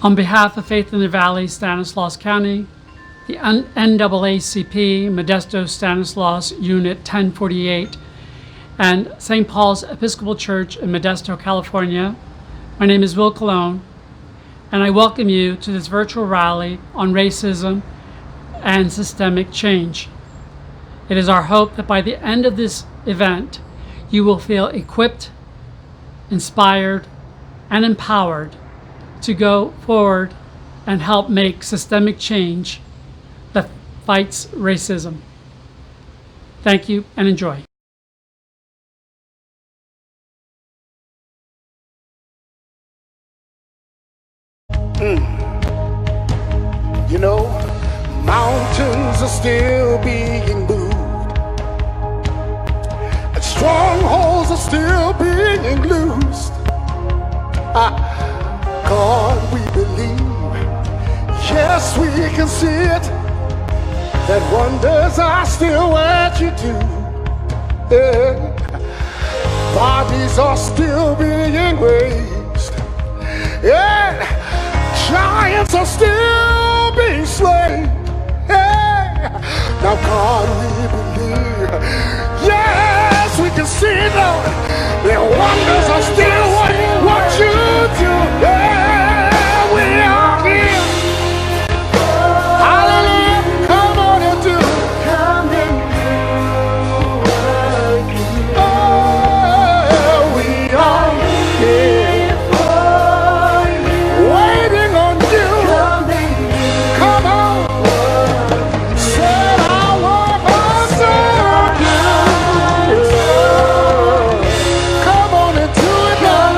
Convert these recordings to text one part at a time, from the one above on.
On behalf of Faith in the Valley, Stanislaus County, the NAACP, Modesto Stanislaus Unit 1048, and St. Paul's Episcopal Church in Modesto, California, my name is Will Colon, and I welcome you to this virtual rally on racism and systemic change. It is our hope that by the end of this event, you will feel equipped, inspired, and empowered to go forward and help make systemic change that fights racism. Thank you and enjoy. You know, mountains are still being moved, and strongholds are still being loosed. God, we believe, yes, we can see it, that wonders are still what you do. Bodies are still being raised, giants are still being slain. Now, God, we believe, yes, we can see it, Lord, that wonders are still what you do. We are here. Hallelujah. Come on and do it. We are here waiting on you. Come on. Set our hearts on you. Come on and do it, Lord.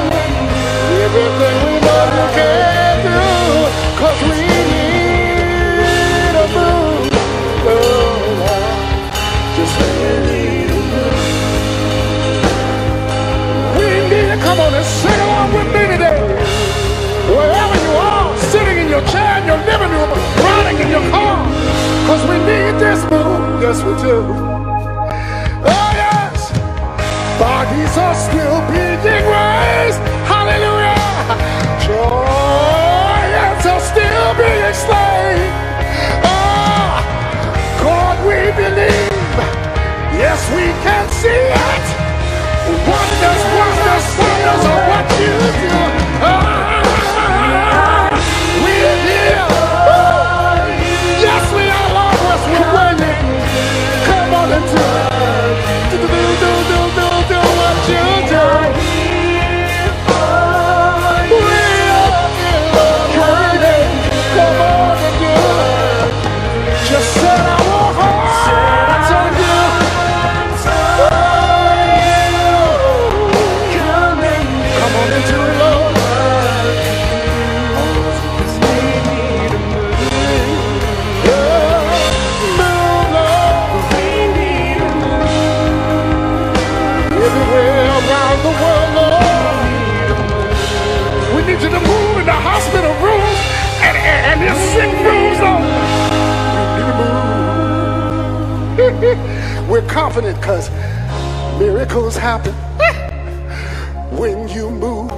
Everything we know you can do, 'cause we need a move. Oh, just need a move. We need it. Come on and sing along with me today. Wherever you are, sitting in your chair, in your living room, riding in your car, 'cause we need this move. Yes, we do. Oh, yes. Bodies are still being raised. Hallelujah. Giants are still being slain. Oh, God, we believe. Yes, we can see it. Wonders, wonders, wonders are what you do. We're here. Yes, we are, Lord. Yes, we're waiting. Come on and do it. Do what you do. Just set our hearts on you. Come on into it, Lord. Move, Lord. Everywhere around the world, Lord. We need you to move in the hospital rooms and in sick rooms, Lord. We're confident because miracles happen when you move.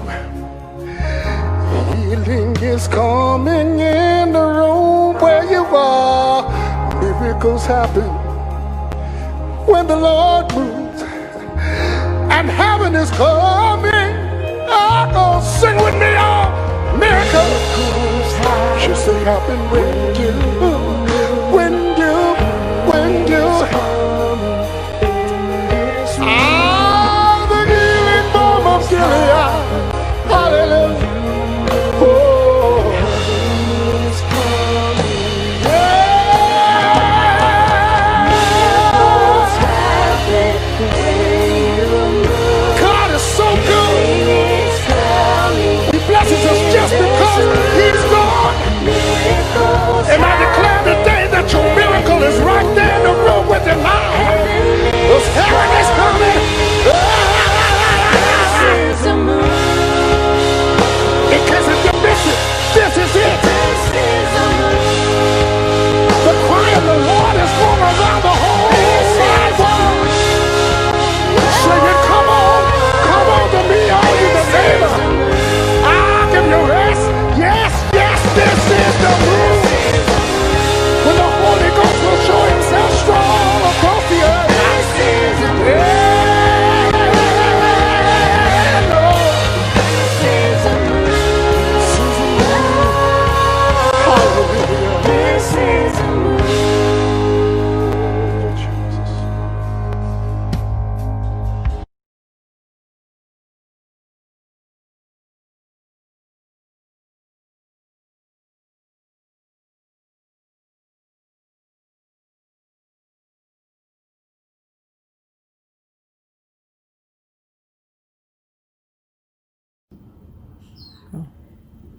Healing is coming in the room where you are. Miracles happen when the Lord moves, and heaven is coming. Oh, sing with me, all miracles just happen when you the healing balm of Gilead. Hallelujah. Oh, God is so good. He blesses us just because He's God. And I declare today that your miracle is right there in the room with Him.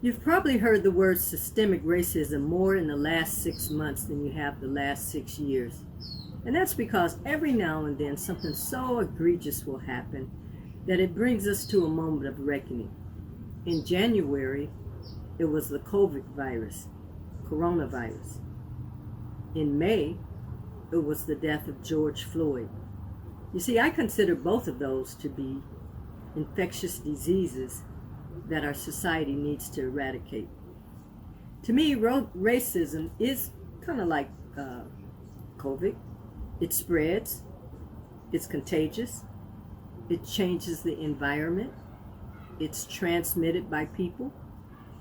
You've probably heard the word systemic racism more in the last 6 months than you have the last 6 years. And that's because every now and then something so egregious will happen that it brings us to a moment of reckoning. In January, it was the COVID virus, coronavirus. In May, it was the death of George Floyd. You see, I consider both of those to be infectious diseases that our society needs to eradicate. To me, racism is kind of like COVID. It spreads, it's contagious, it changes the environment, it's transmitted by people,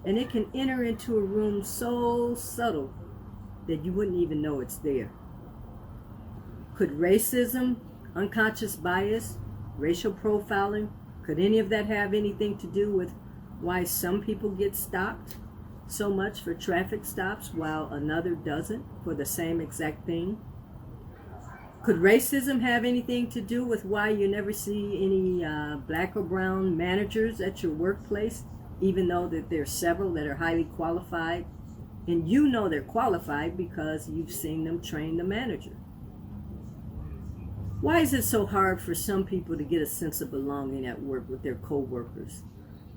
and it can enter into a room so subtle that you wouldn't even know it's there. Could racism, unconscious bias, racial profiling, could any of that have anything to do with why some people get stopped so much for traffic stops while another doesn't for the same exact thing? Could racism have anything to do with why you never see any black or brown managers at your workplace, even though that there's several that are highly qualified? And you know they're qualified because you've seen them train the manager. Why is it so hard for some people to get a sense of belonging at work with their co-workers?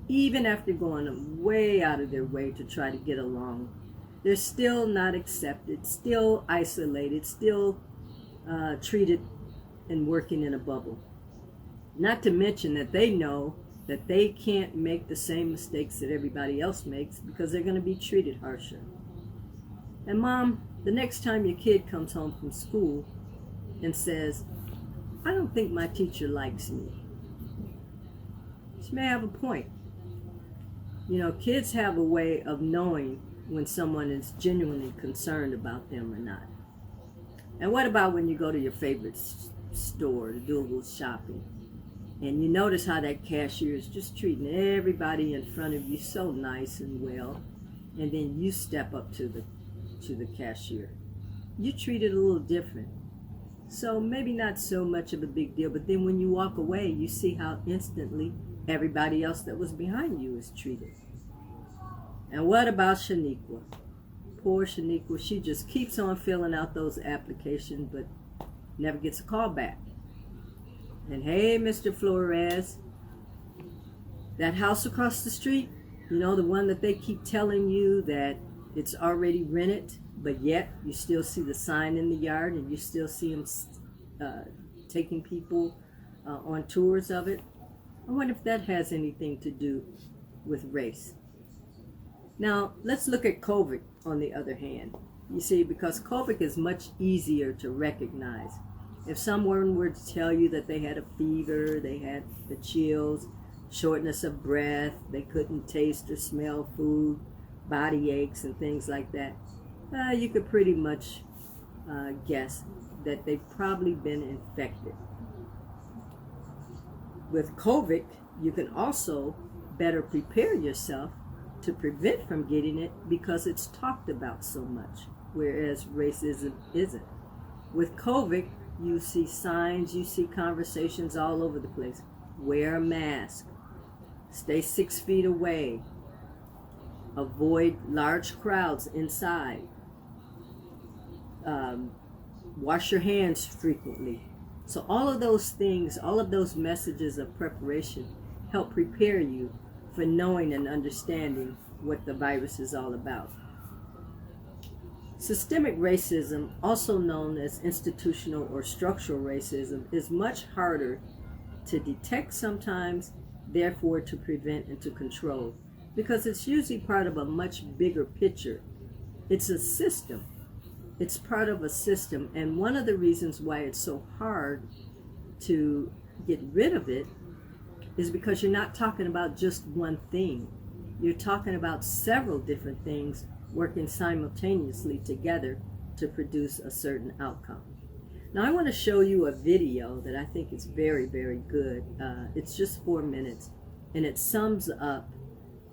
Even after going way out of their way to try to get along, they're still not accepted, still isolated, still treated and working in a bubble. Not to mention that they know that they can't make the same mistakes that everybody else makes because they're going to be treated harsher. And Mom, the next time your kid comes home from school and says, "I don't think my teacher likes me," she may have a point. You know, kids have a way of knowing when someone is genuinely concerned about them or not. And what about when you go to your favorite store to do a little shopping and you notice how that cashier is just treating everybody in front of you so nice and well, and then you step up to the cashier. You treat it a little different. So maybe not so much of a big deal, but then when you walk away, you see how instantly everybody else that was behind you is treated. And what about Shaniqua? Poor Shaniqua, she just keeps on filling out those applications, but never gets a call back. And hey, Mr. Flores, that house across the street, you know, the one that they keep telling you that it's already rented, but yet you still see the sign in the yard and you still see them taking people on tours of it. I wonder if that has anything to do with race. Now, let's look at COVID on the other hand. You see, because COVID is much easier to recognize. If someone were to tell you that they had a fever, they had the chills, shortness of breath, they couldn't taste or smell food, body aches and things like that, you could pretty much guess that they've probably been infected. With COVID, you can also better prepare yourself to prevent from getting it because it's talked about so much, whereas racism isn't. With COVID, you see signs, you see conversations all over the place. Wear a mask, stay 6 feet away, avoid large crowds inside, wash your hands frequently. So all of those things, all of those messages of preparation help prepare you for knowing and understanding what the virus is all about. Systemic racism, also known as institutional or structural racism, is much harder to detect sometimes, therefore to prevent and to control, because it's usually part of a much bigger picture. It's a system. It's part of a system, and one of the reasons why it's so hard to get rid of it is because you're not talking about just one thing. You're talking about several different things working simultaneously together to produce a certain outcome. Now I want to show you a video that I think is very, very good. It's just 4 minutes, and it sums up,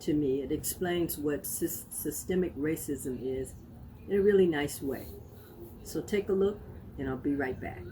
to me, it explains what systemic racism is in a really nice way. So take a look, and I'll be right back.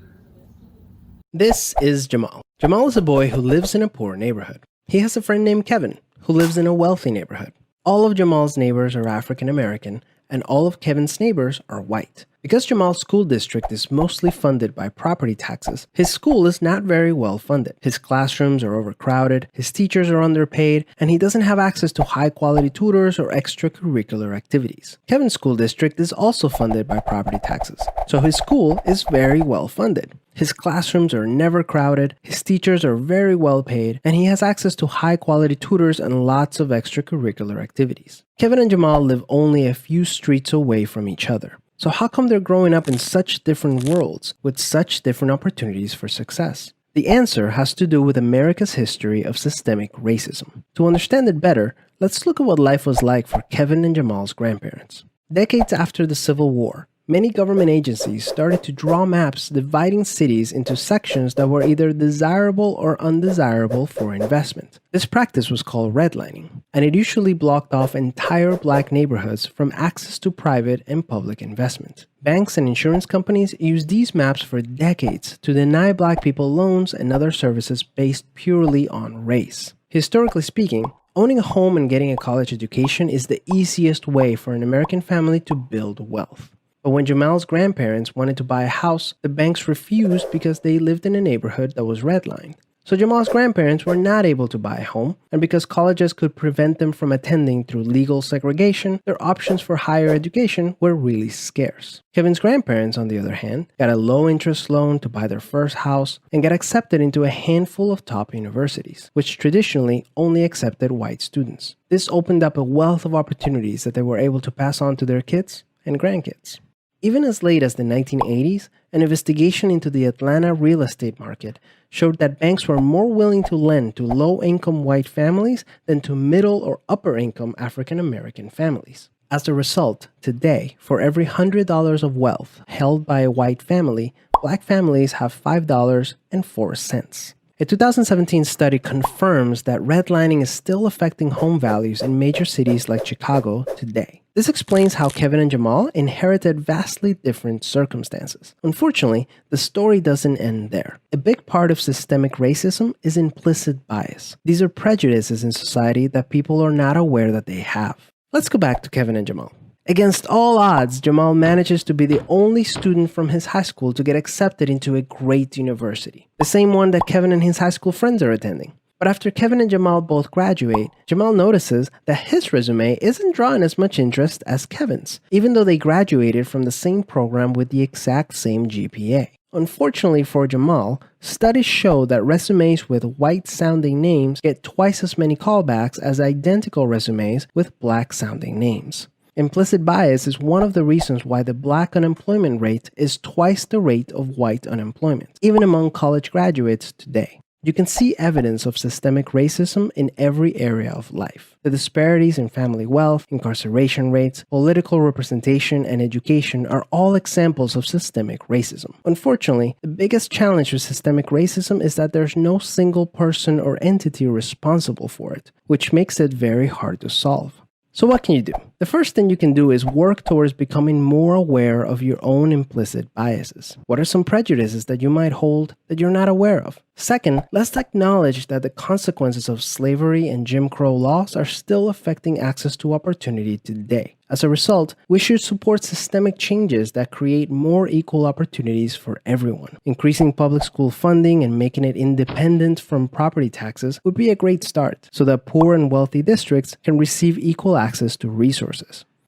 This is Jamal. Jamal is a boy who lives in a poor neighborhood. He has a friend named Kevin, who lives in a wealthy neighborhood. All of Jamal's neighbors are African American, and all of Kevin's neighbors are white. Because Jamal's school district is mostly funded by property taxes, his school is not very well funded. His classrooms are overcrowded, his teachers are underpaid, and he doesn't have access to high-quality tutors or extracurricular activities. Kevin's school district is also funded by property taxes, so his school is very well funded. His classrooms are never crowded, his teachers are very well paid, and he has access to high-quality tutors and lots of extracurricular activities. Kevin and Jamal live only a few streets away from each other. So how come they're growing up in such different worlds with such different opportunities for success? The answer has to do with America's history of systemic racism. To understand it better, let's look at what life was like for Kevin and Jamal's grandparents. Decades after the Civil War, many government agencies started to draw maps dividing cities into sections that were either desirable or undesirable for investment. This practice was called redlining, and it usually blocked off entire black neighborhoods from access to private and public investment. Banks and insurance companies used these maps for decades to deny black people loans and other services based purely on race. Historically speaking, owning a home and getting a college education is the easiest way for an American family to build wealth. But when Jamal's grandparents wanted to buy a house, the banks refused because they lived in a neighborhood that was redlined. So Jamal's grandparents were not able to buy a home, and because colleges could prevent them from attending through legal segregation, their options for higher education were really scarce. Kevin's grandparents, on the other hand, got a low-interest loan to buy their first house and got accepted into a handful of top universities, which traditionally only accepted white students. This opened up a wealth of opportunities that they were able to pass on to their kids and grandkids. Even as late as the 1980s, an investigation into the Atlanta real estate market showed that banks were more willing to lend to low-income white families than to middle or upper-income African American families. As a result, today, for every $100 of wealth held by a white family, black families have $5.04. A 2017 study confirms that redlining is still affecting home values in major cities like Chicago today. This explains how Kevin and Jamal inherited vastly different circumstances. Unfortunately, the story doesn't end there. A big part of systemic racism is implicit bias. These are prejudices in society that people are not aware that they have. Let's go back to Kevin and Jamal. Against all odds, Jamal manages to be the only student from his high school to get accepted into a great university, the same one that Kevin and his high school friends are attending. But after Kevin and Jamal both graduate, Jamal notices that his resume isn't drawing as much interest as Kevin's, even though they graduated from the same program with the exact same GPA. Unfortunately for Jamal, studies show that resumes with white-sounding names get twice as many callbacks as identical resumes with black-sounding names. Implicit bias is one of the reasons why the black unemployment rate is twice the rate of white unemployment, even among college graduates today. You can see evidence of systemic racism in every area of life. The disparities in family wealth, incarceration rates, political representation, and education are all examples of systemic racism. Unfortunately, the biggest challenge with systemic racism is that there's no single person or entity responsible for it, which makes it very hard to solve. So what can you do? The first thing you can do is work towards becoming more aware of your own implicit biases. What are some prejudices that you might hold that you're not aware of? Second, let's acknowledge that the consequences of slavery and Jim Crow laws are still affecting access to opportunity today. As a result, we should support systemic changes that create more equal opportunities for everyone. Increasing public school funding and making it independent from property taxes would be a great start, so that poor and wealthy districts can receive equal access to resources.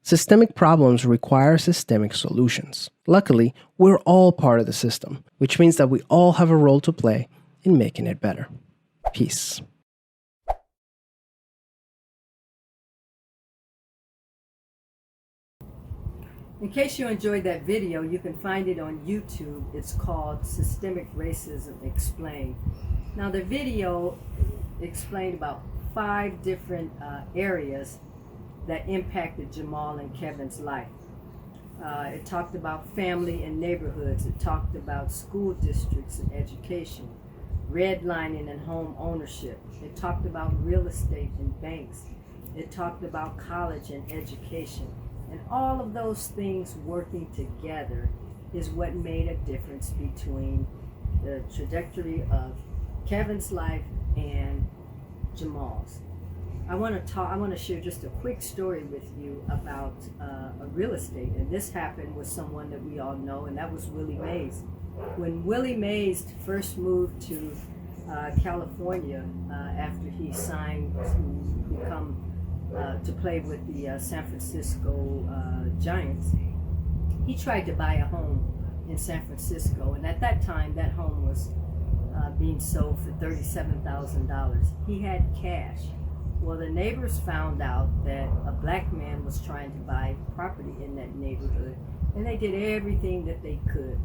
Systemic problems require systemic solutions. Luckily, we're all part of the system, which means that we all have a role to play in making it better. Peace. In case you enjoyed that video, you can find it on YouTube. It's called Systemic Racism Explained. Now the video explained about 5 different areas that impacted Jamal and Kevin's life. It talked about family and neighborhoods. It talked about school districts and education, redlining and home ownership. It talked about real estate and banks. It talked about college and education. And all of those things working together is what made a difference between the trajectory of Kevin's life and Jamal's. I want to talk. I want to share just a quick story with you about a real estate, and this happened with someone that we all know, and that was Willie Mays. When Willie Mays first moved to California after he signed to become to play with the San Francisco Giants, he tried to buy a home in San Francisco, and at that time, that home was being sold for $37,000. He had cash. Well, the neighbors found out that a black man was trying to buy property in that neighborhood, and they did everything that they could,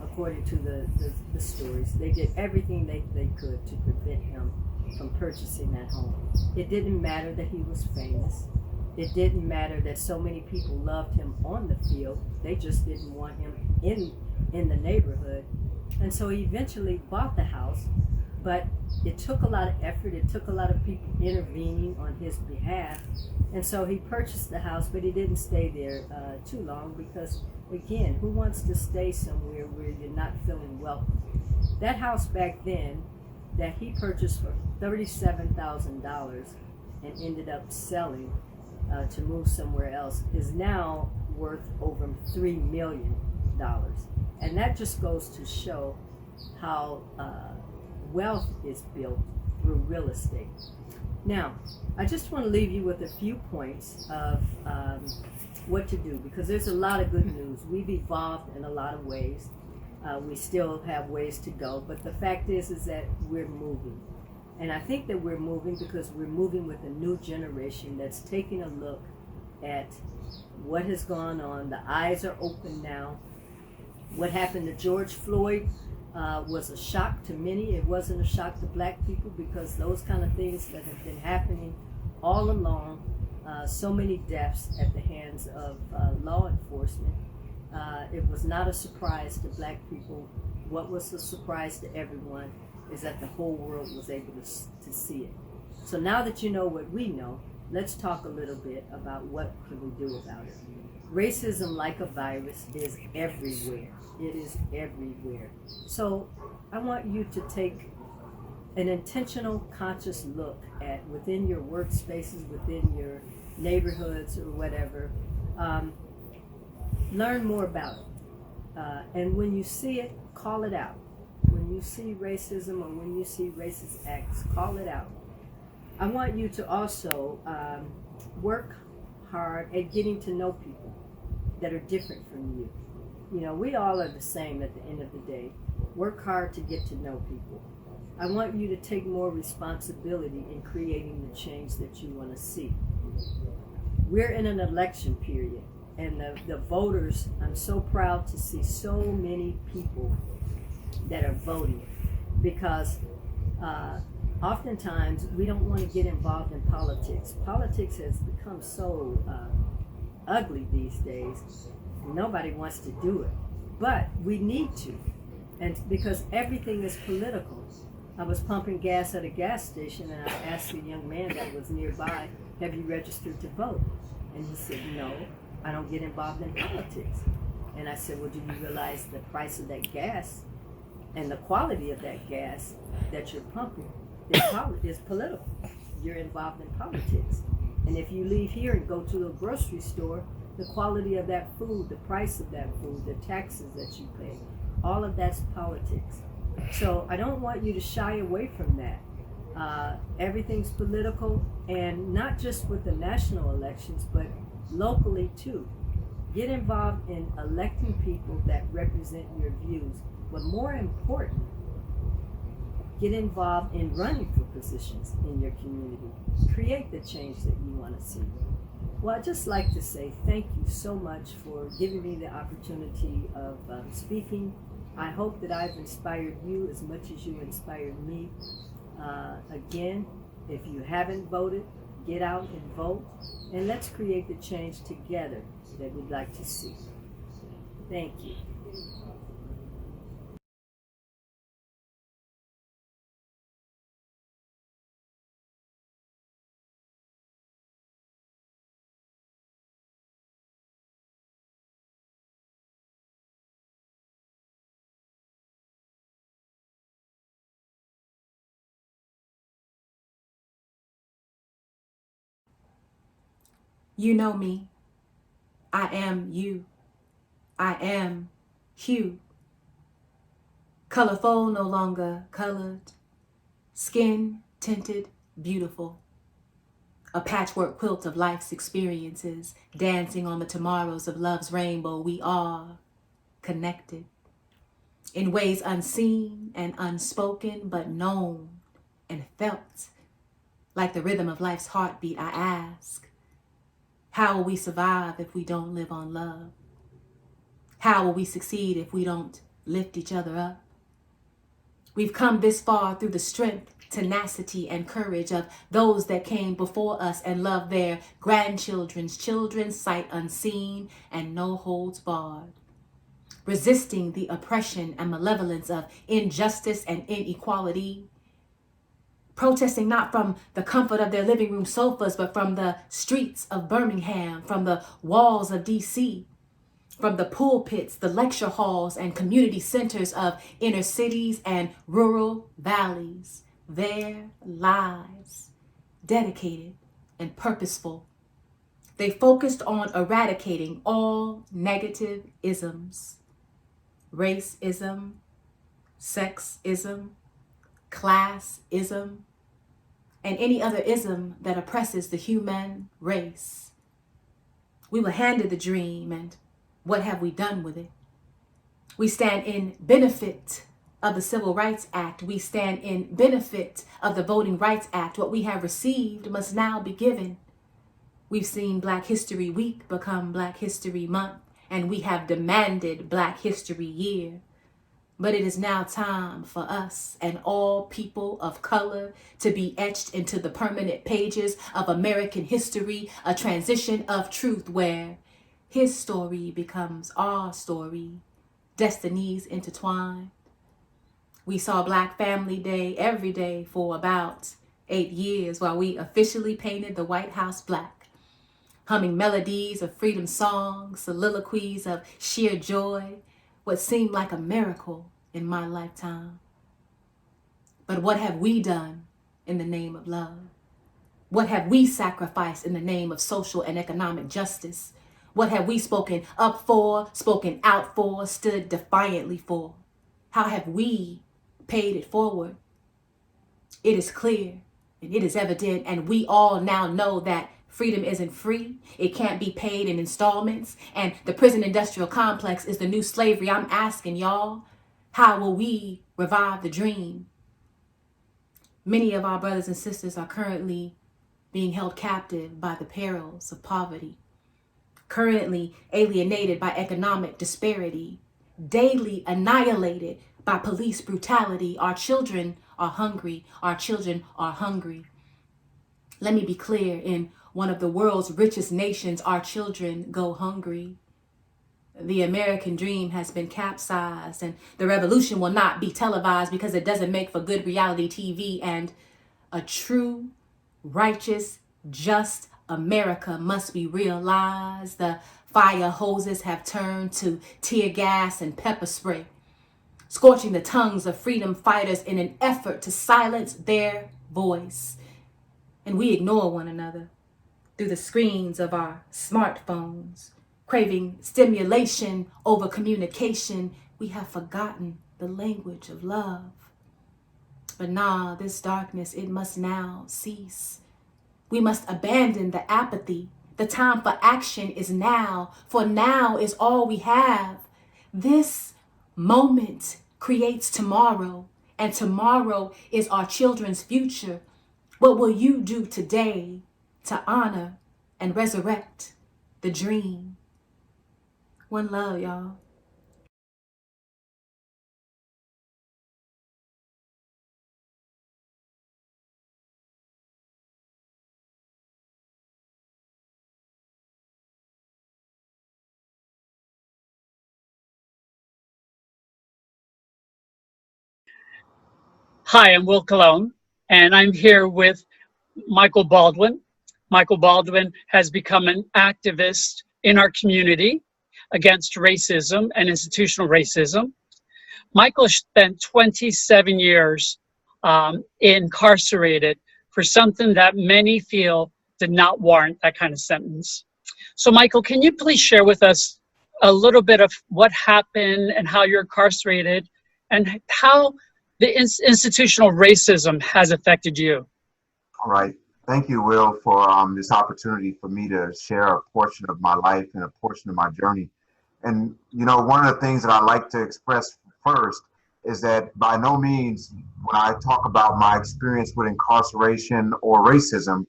according to the stories. They did everything they could to prevent him from purchasing that home. It didn't matter that he was famous. It didn't matter that so many people loved him on the field. They just didn't want him in the neighborhood. And so he eventually bought the house, but it took a lot of effort. It took a lot of people intervening on his behalf. And so he purchased the house, but he didn't stay there too long because, again, who wants to stay somewhere where you're not feeling welcome? That house back then that he purchased for $37,000 and ended up selling to move somewhere else is now worth over $3 million. And that just goes to show how wealth is built through real estate. Now, I just want to leave you with a few points of what to do, because there's a lot of good news. We've evolved in a lot of ways. We still have ways to go, but the fact is that we're moving. And I think that we're moving because we're moving with a new generation that's taking a look at what has gone on. The eyes are open now. What happened to George Floyd was a shock to many. It wasn't a shock to black people because those kind of things that have been happening all along, so many deaths at the hands of law enforcement. It was not a surprise to black people. What was a surprise to everyone is that the whole world was able to see it. So now that you know what we know, let's talk a little bit about what can we do about it. Racism, like a virus, is everywhere. It is everywhere. So I want you to take an intentional, conscious look at within your workspaces, within your neighborhoods or whatever. Learn more about it. And when you see it, call it out. When you see racism or when you see racist acts, call it out. I want you to also work hard at getting to know people that are different from you. You know, we all are the same at the end of the day. Work hard to get to know people. I want you to take more responsibility in creating the change that you want to see. We're in an election period, and the voters, I'm so proud to see so many people that are voting, because oftentimes we don't want to get involved in politics. Politics has become so ugly these days. Nobody wants to do it, but we need to, and because everything is political. I was pumping gas at a gas station, and I asked a young man that was nearby, "Have you registered to vote?" And he said, "No, I don't get involved in politics." And I said, "Well, do you realize the price of that gas and the quality of that gas that you're pumping is political? You're involved in politics. And if you leave here and go to a grocery store, the quality of that food, the price of that food, the taxes that you pay, all of that's politics." So I don't want you to shy away from that. Everything's political, and not just with the national elections, but locally too. Get involved in electing people that represent your views. But more important, get involved in running for positions in your community. Create the change that you want to see. Well, I'd just like to say thank you so much for giving me the opportunity of speaking. I hope that I've inspired you as much as you inspired me. Again, if you haven't voted, get out and vote, and let's create the change together that we'd like to see. Thank you. You know me. I am you. I am hue. Colorful, no longer colored. Skin tinted, beautiful. A patchwork quilt of life's experiences, dancing on the tomorrows of love's rainbow. We are connected in ways unseen and unspoken, but known and felt. Like the rhythm of life's heartbeat, I ask, how will we survive if we don't live on love? How will we succeed if we don't lift each other up? We've come this far through the strength, tenacity, and courage of those that came before us and loved their grandchildren's children, sight unseen and no holds barred. Resisting the oppression and malevolence of injustice and inequality. Protesting not from the comfort of their living room sofas, but from the streets of Birmingham, from the walls of DC, from the pulpits, the lecture halls, and community centers of inner cities and rural valleys. Their lives, dedicated and purposeful. They focused on eradicating all negative isms. Racism, sexism, classism, and any other ism that oppresses the human race. We were handed the dream, and what have we done with it? We stand in benefit of the Civil Rights Act. We stand in benefit of the Voting Rights Act. What we have received must now be given. We've seen Black History Week become Black History Month, and we have demanded Black History Year. But it is now time for us and all people of color to be etched into the permanent pages of American history, a transition of truth where his story becomes our story, destinies intertwine. We saw Black Family Day every day for about 8 years while we officially painted the White House black, humming melodies of freedom songs, soliloquies of sheer joy, what seemed like a miracle in my lifetime. But what have we done in the name of love? What have we sacrificed in the name of social and economic justice? What have we spoken up for, spoken out for, stood defiantly for? How have we paid it forward? It is clear and it is evident, and we all now know that freedom isn't free. It can't be paid in installments. And the prison industrial complex is the new slavery. I'm asking y'all, how will we revive the dream? Many of our brothers and sisters are currently being held captive by the perils of poverty, currently alienated by economic disparity, daily annihilated by police brutality. Our children are hungry. Our children are hungry. Let me be clear, in one of the world's richest nations, our children go hungry. The American dream has been capsized, and the revolution will not be televised because it doesn't make for good reality TV. And a true, righteous, just America must be realized. The fire hoses have turned to tear gas and pepper spray, scorching the tongues of freedom fighters in an effort to silence their voice. And we ignore one another through the screens of our smartphones, craving stimulation over communication. We have forgotten the language of love. But nah, this darkness, it must now cease. We must abandon the apathy. The time for action is now, for now is all we have. This moment creates tomorrow, and tomorrow is our children's future. What will you do today to honor and resurrect the dream? One love, y'all. Hi, I'm Will Colon, and I'm here with Michael Baldwin. Michael Baldwin has become an activist in our community against racism and institutional racism. Michael spent 27 years incarcerated for something that many feel did not warrant that kind of sentence. So, Michael, can you please share with us a little bit of what happened and how you're incarcerated and how the institutional racism has affected you? All right. Thank you, Will, for this opportunity for me to share a portion of my life and a portion of my journey. And, you know, one of the things that I like to express first is that by no means, when I talk about my experience with incarceration or racism,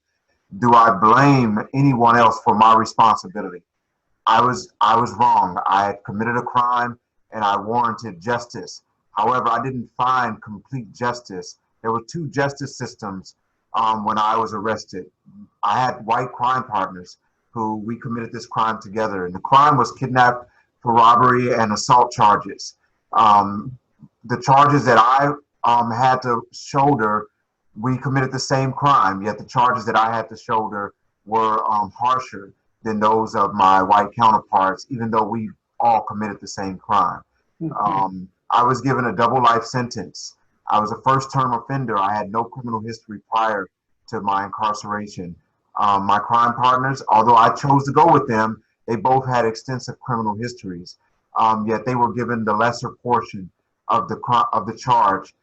do I blame anyone else for my responsibility. I was wrong. I had committed a crime and I warranted justice. However, I didn't find complete justice. There were two justice systems when I was arrested. I had white crime partners who we committed this crime together, and the crime was kidnap for robbery and assault charges. The charges that I had to shoulder, we committed the same crime, yet the charges that I had to shoulder were harsher than those of my white counterparts, even though we all committed the same crime. I was given a double life sentence. I was a first term offender. I had no criminal history prior to my incarceration. My crime partners, although I chose to go with them, they both had extensive criminal histories, yet they were given the lesser portion of the charge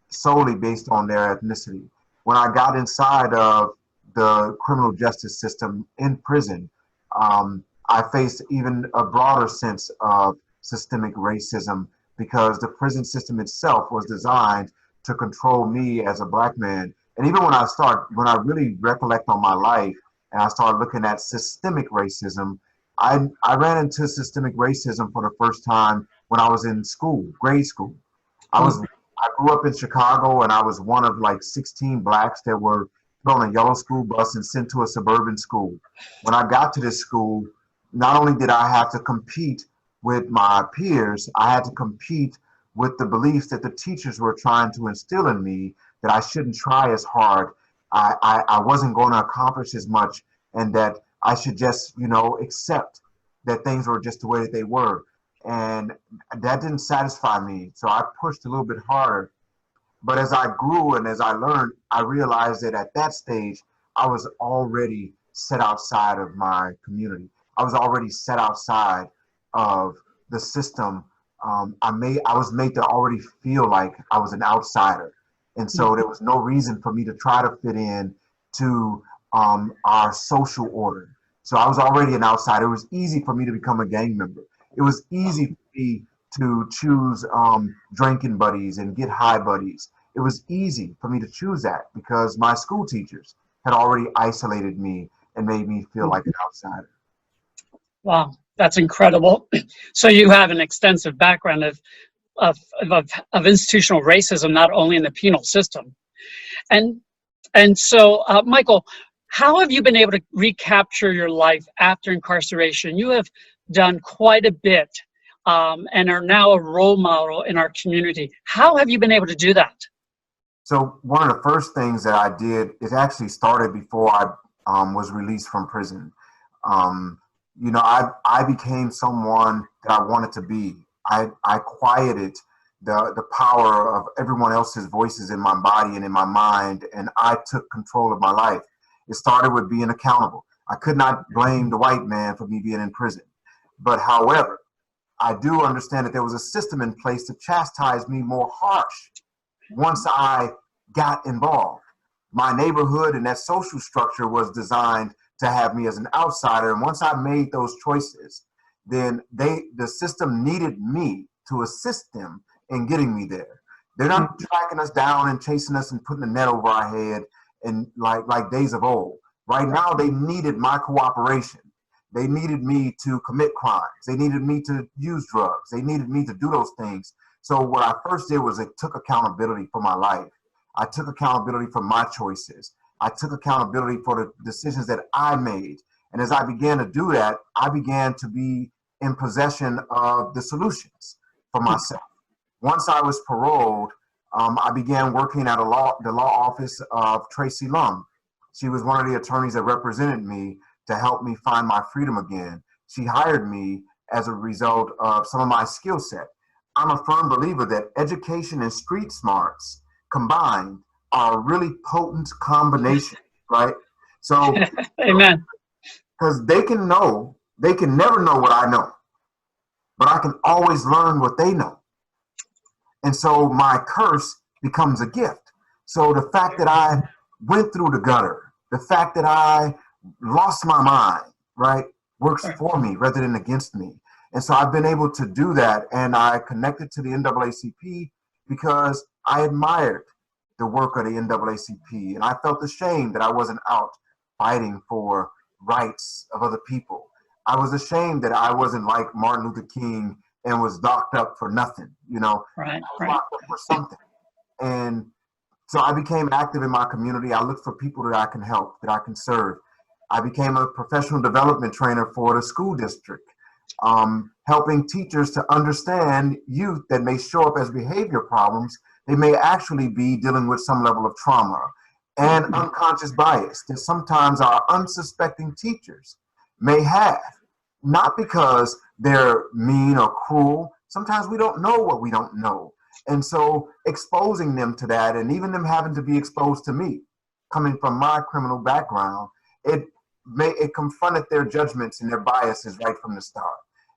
solely based on their ethnicity. When I got inside of the criminal justice system in prison, I faced even a broader sense of systemic racism because the prison system itself was designed to control me as a black man. And even when I really recollect on my life and I started looking at systemic racism, I ran into systemic racism for the first time when I was in school, grade school. I grew up in Chicago, and I was one of like 16 blacks that were put on a yellow school bus and sent to a suburban school. When I got to this school, not only did I have to compete with my peers, I had to compete with the beliefs that the teachers were trying to instill in me, that I shouldn't try as hard, I wasn't going to accomplish as much, and that I should just, accept that things were just the way that they were. And that didn't satisfy me, so I pushed a little bit harder. But as I grew and as I learned, I realized that at that stage, I was already set outside of my community. I was already set outside of the system. I was made to already feel like I was an outsider. And so there was no reason for me to try to fit in to our social order. So I was already an outsider. It was easy for me to become a gang member. It was easy for me to choose drinking buddies and get high buddies. It was easy for me to choose that because my school teachers had already isolated me and made me feel like an outsider. Wow, that's incredible. So you have an extensive background of institutional racism, not only in the penal system. And so, Michael, how have you been able to recapture your life after incarceration? You have done quite a bit and are now a role model in our community. How have you been able to do that? So one of the first things that I did, it actually started before I was released from prison. I became someone that I wanted to be. I quieted the power of everyone else's voices in my body and in my mind, and I took control of my life. It started with being accountable. I could not blame the white man for me being in prison. But however, I do understand that there was a system in place to chastise me more harsh once I got involved. My neighborhood and that social structure was designed to have me as an outsider. And once I made those choices, then the system needed me to assist them in getting me there. They're not tracking us down and chasing us and putting a net over our head and like days of old. Right now, they needed my cooperation. They needed me to commit crimes. They needed me to use drugs. They needed me to do those things. So what I first did was I took accountability for my life. I took accountability for my choices. I took accountability for the decisions that I made. And as I began to do that, I began to be in possession of the solutions for myself. Once I was paroled, I began working at the law office of Tracy Lum. She was one of the attorneys that represented me to help me find my freedom again. She hired me as a result of some of my skill set. I'm a firm believer that education and street smarts combined are a really potent combination, right? So, Amen. Because they can never know what I know, but I can always learn what they know. And so my curse becomes a gift. So the fact that I went through the gutter, the fact that I lost my mind, right, works for me rather than against me. And so I've been able to do that. And I connected to the NAACP because I admired the work of the NAACP. And I felt ashamed that I wasn't out fighting for rights of other people. I was ashamed that I wasn't like Martin Luther King and was locked up for nothing, you know. Right, I was right. locked up for something. And so I became active in my community. I looked for people that I can help, that I can serve. I became a professional development trainer for the school district, helping teachers to understand youth that may show up as behavior problems. They may actually be dealing with some level of trauma and unconscious bias that sometimes our unsuspecting teachers may have, not because they're mean or cruel. Sometimes we don't know what we don't know. And so exposing them to that, and even them having to be exposed to me, coming from my criminal background, it confronted their judgments and their biases right from the start.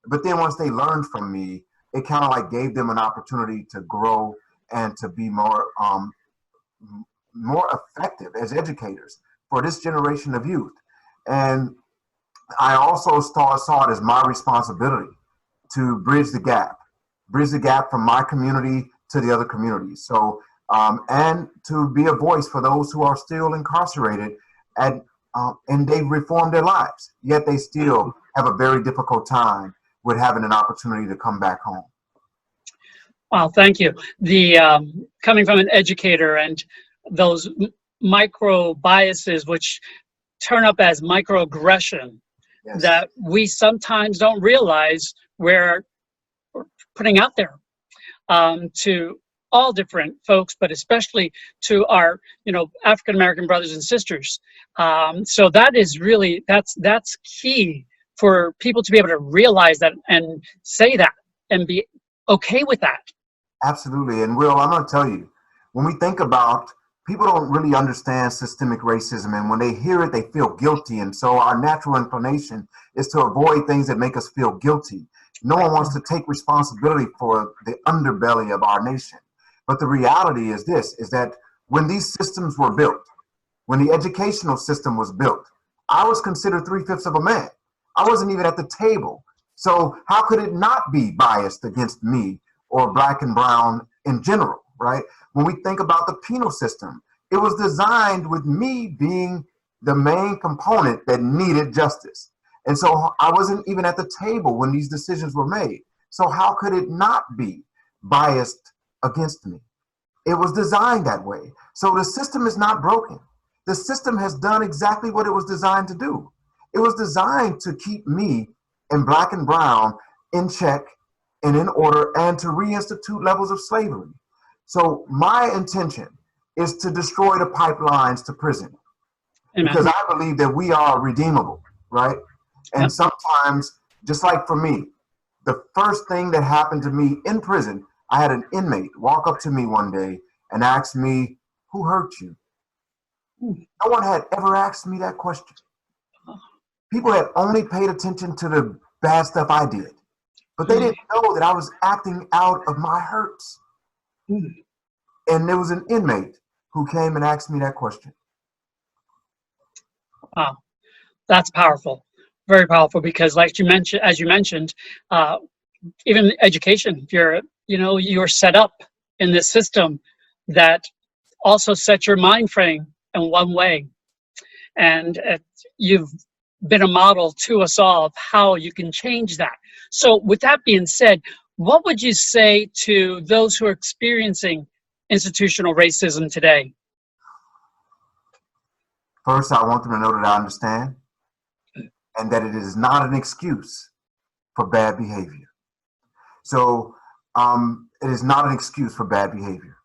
But then once they learned from me, it kind of like gave them an opportunity to grow and to be more effective as educators for this generation of youth. And I also saw it as my responsibility to bridge the gap from my community to the other communities. So, and to be a voice for those who are still incarcerated and they've reformed their lives, yet they still have a very difficult time with having an opportunity to come back home. Wow, thank you. The coming from an educator and those micro biases, which turn up as microaggression, Yes. that we sometimes don't realize we're putting out there to all different folks, but especially to our, African American brothers and sisters. So that is really, that's key for people to be able to realize that and say that and be okay with that. Absolutely. And Will, I'm going to tell you, when we think about, people don't really understand systemic racism, and when they hear it, they feel guilty. And so our natural inclination is to avoid things that make us feel guilty. No one wants to take responsibility for the underbelly of our nation. But the reality is this, is that when these systems were built, when the educational system was built, I was considered 3/5 of a man. I wasn't even at the table. So how could it not be biased against me or black and brown in general, right? When we think about the penal system, it was designed with me being the main component that needed justice. And so I wasn't even at the table when these decisions were made. So how could it not be biased against me? It was designed that way. So the system is not broken. The system has done exactly what it was designed to do. It was designed to keep me and black and brown in check and in order, and to reinstitute levels of slavery. So my intention is to destroy the pipelines to prison. Amen. Because I believe that we are redeemable, right? And Yep. sometimes, just like for me, the first thing that happened to me in prison, I had an inmate walk up to me one day and ask me, "Who hurt you?" No one had ever asked me that question. People had only paid attention to the bad stuff I did, but they didn't know that I was acting out of my hurts. And there was an inmate who came and asked me that question. Wow, that's powerful, very powerful, because like you mentioned, as you mentioned, even education, you're set up in this system that also sets your mind frame in one way. And you've been a model to us all of how you can change that. So with that being said, what would you say to those who are experiencing institutional racism today? First, I want them to know that I understand and that it is not an excuse for bad behavior. So it is not an excuse for bad behavior.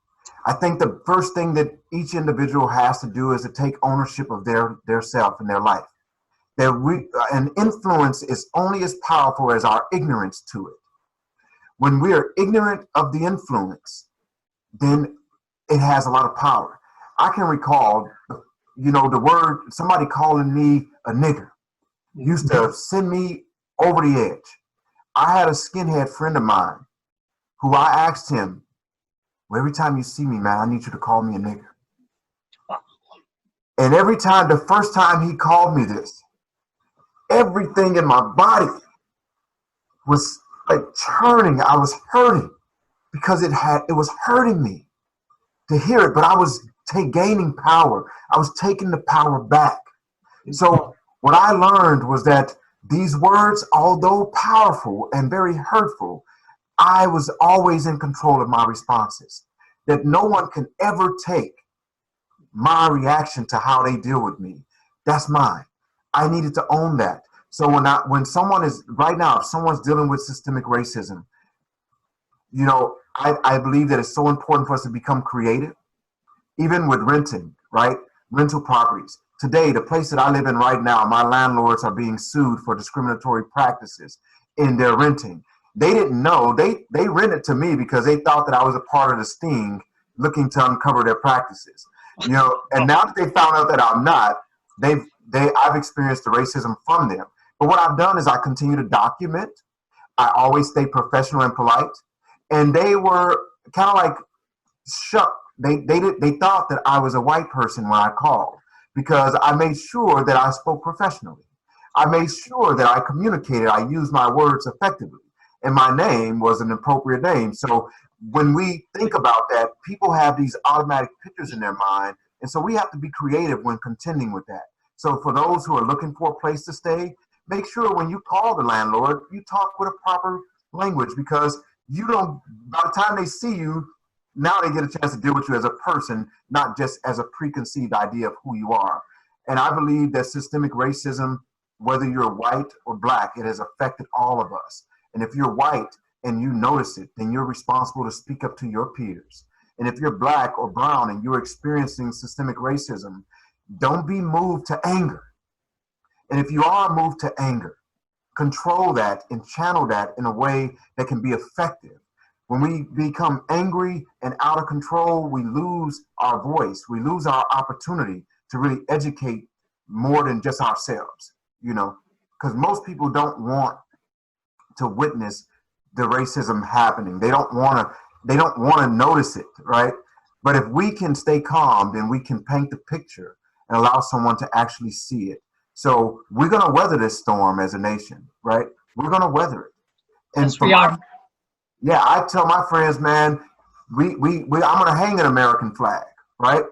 I think the first thing that each individual has to do is to take ownership of their self and their life. An influence is only as powerful as our ignorance to it. When we are ignorant of the influence, then it has a lot of power. I can recall, the word, somebody calling me a nigger. used to send me over the edge. I had a skinhead friend of mine who I asked him, well, every time you see me, man, I need you to call me a nigger. And every time, the first time he called me this, everything in my body was like churning. I was hurting because it was hurting me to hear it, but I was gaining power. I was taking the power back. So what I learned was that these words, although powerful and very hurtful, I was always in control of my responses. That no one can ever take my reaction to how they deal with me. That's mine. I needed to own that. So when someone is right now, if someone's dealing with systemic racism, you know, I believe that it's so important for us to become creative, even with renting, right? Rental properties. Today, the place that I live in right now, my landlords are being sued for discriminatory practices in their renting. They didn't know. They rented to me because they thought that I was a part of the sting looking to uncover their practices. You know, and now that they found out that I'm not, I've experienced the racism from them. But what I've done is I continue to document. I always stay professional and polite. And they were kind of like shocked. They thought that I was a white person when I called because I made sure that I spoke professionally. I made sure that I communicated. I used my words effectively. And my name was an appropriate name. So when we think about that, people have these automatic pictures in their mind. And so we have to be creative when contending with that. So for those who are looking for a place to stay, make sure when you call the landlord, you talk with a proper language because you don't, by the time they see you, now they get a chance to deal with you as a person, not just as a preconceived idea of who you are. And I believe that systemic racism, whether you're white or black, it has affected all of us. And if you're white and you notice it, then you're responsible to speak up to your peers. And if you're black or brown and you're experiencing systemic racism, don't be moved to anger. And if you are moved to anger, control that and channel that in a way that can be effective. When we become angry and out of control, we lose our voice. We lose our opportunity to really educate more than just ourselves, you know, because most people don't want to witness the racism happening. They don't want to notice it, right? But if we can stay calm, then we can paint the picture and allow someone to actually see it. So we're going to weather this storm as a nation, right? We're going to weather it. And Yes, we are. Yeah, I tell my friends, man, I'm going to hang an American flag, right?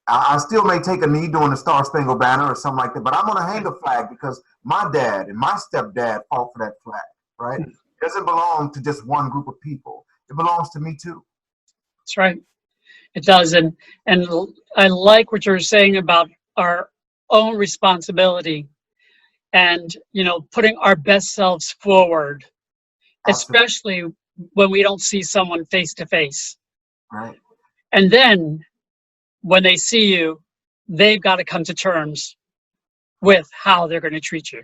I still may take a knee during the Star Spangled Banner or something like that, but I'm going to hang a flag because my dad and my stepdad fought for that flag, right? It doesn't belong to just one group of people. It belongs to me too. That's right. It does. And I like what you're saying about our own responsibility and, you know, putting our best selves forward, Absolutely. especially when we don't see someone face to face. Right. And then when they see you, they've got to come to terms with how they're going to treat you.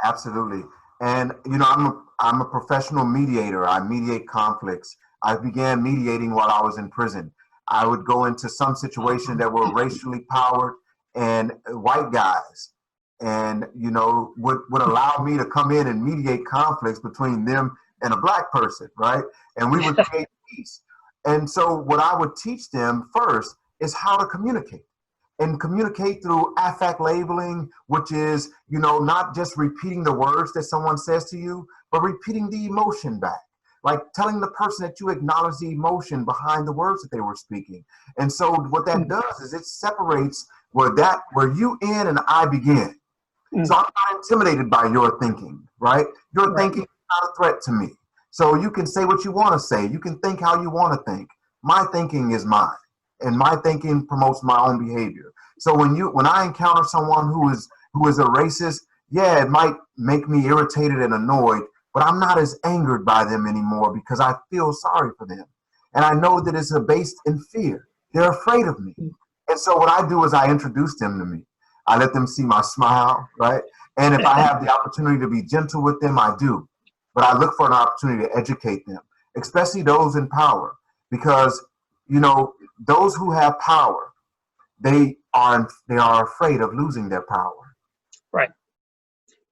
Absolutely. And, you know, I'm a professional mediator. I mediate conflicts. I began mediating while I was in prison. I would go into some situations that were racially powered and white guys and, you know, would allow me to come in and mediate conflicts between them and a black person, right? And we would create peace. And so what I would teach them first is how to communicate. And communicate through affect labeling, which is, you know, not just repeating the words that someone says to you, but repeating the emotion back. Like telling the person that you acknowledge the emotion behind the words that they were speaking. And so what that does is it separates where you end and I begin. So I'm not intimidated by your thinking, right? Your thinking is not a threat to me. So you can say what you want to say. You can think how you want to think. My thinking is mine. And my thinking promotes my own behavior. So when I encounter someone who is a racist, yeah, it might make me irritated and annoyed, but I'm not as angered by them anymore because I feel sorry for them. And I know that it's based in fear. They're afraid of me. And so what I do is I introduce them to me. I let them see my smile, right? And if I have the opportunity to be gentle with them, I do. But I look for an opportunity to educate them, especially those in power, because, you know, those who have power, they are afraid of losing their power. Right.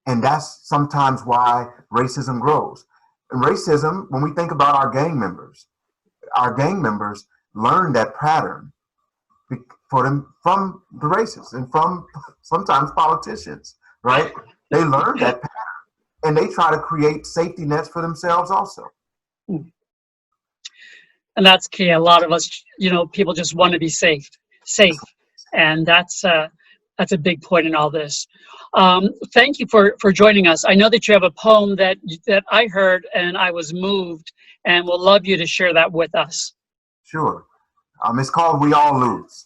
And that's sometimes why racism grows. And racism, when we think about our gang members learn that pattern for them from the racists and from sometimes politicians, right? They learn that pattern and they try to create safety nets for themselves also. And that's key. A lot of us, people just want to be safe, and that's a big point in all this. Thank you for joining us. I know that you have a poem that I heard and I was moved, and we'll love you to share that with us. Sure. It's called "We All Lose."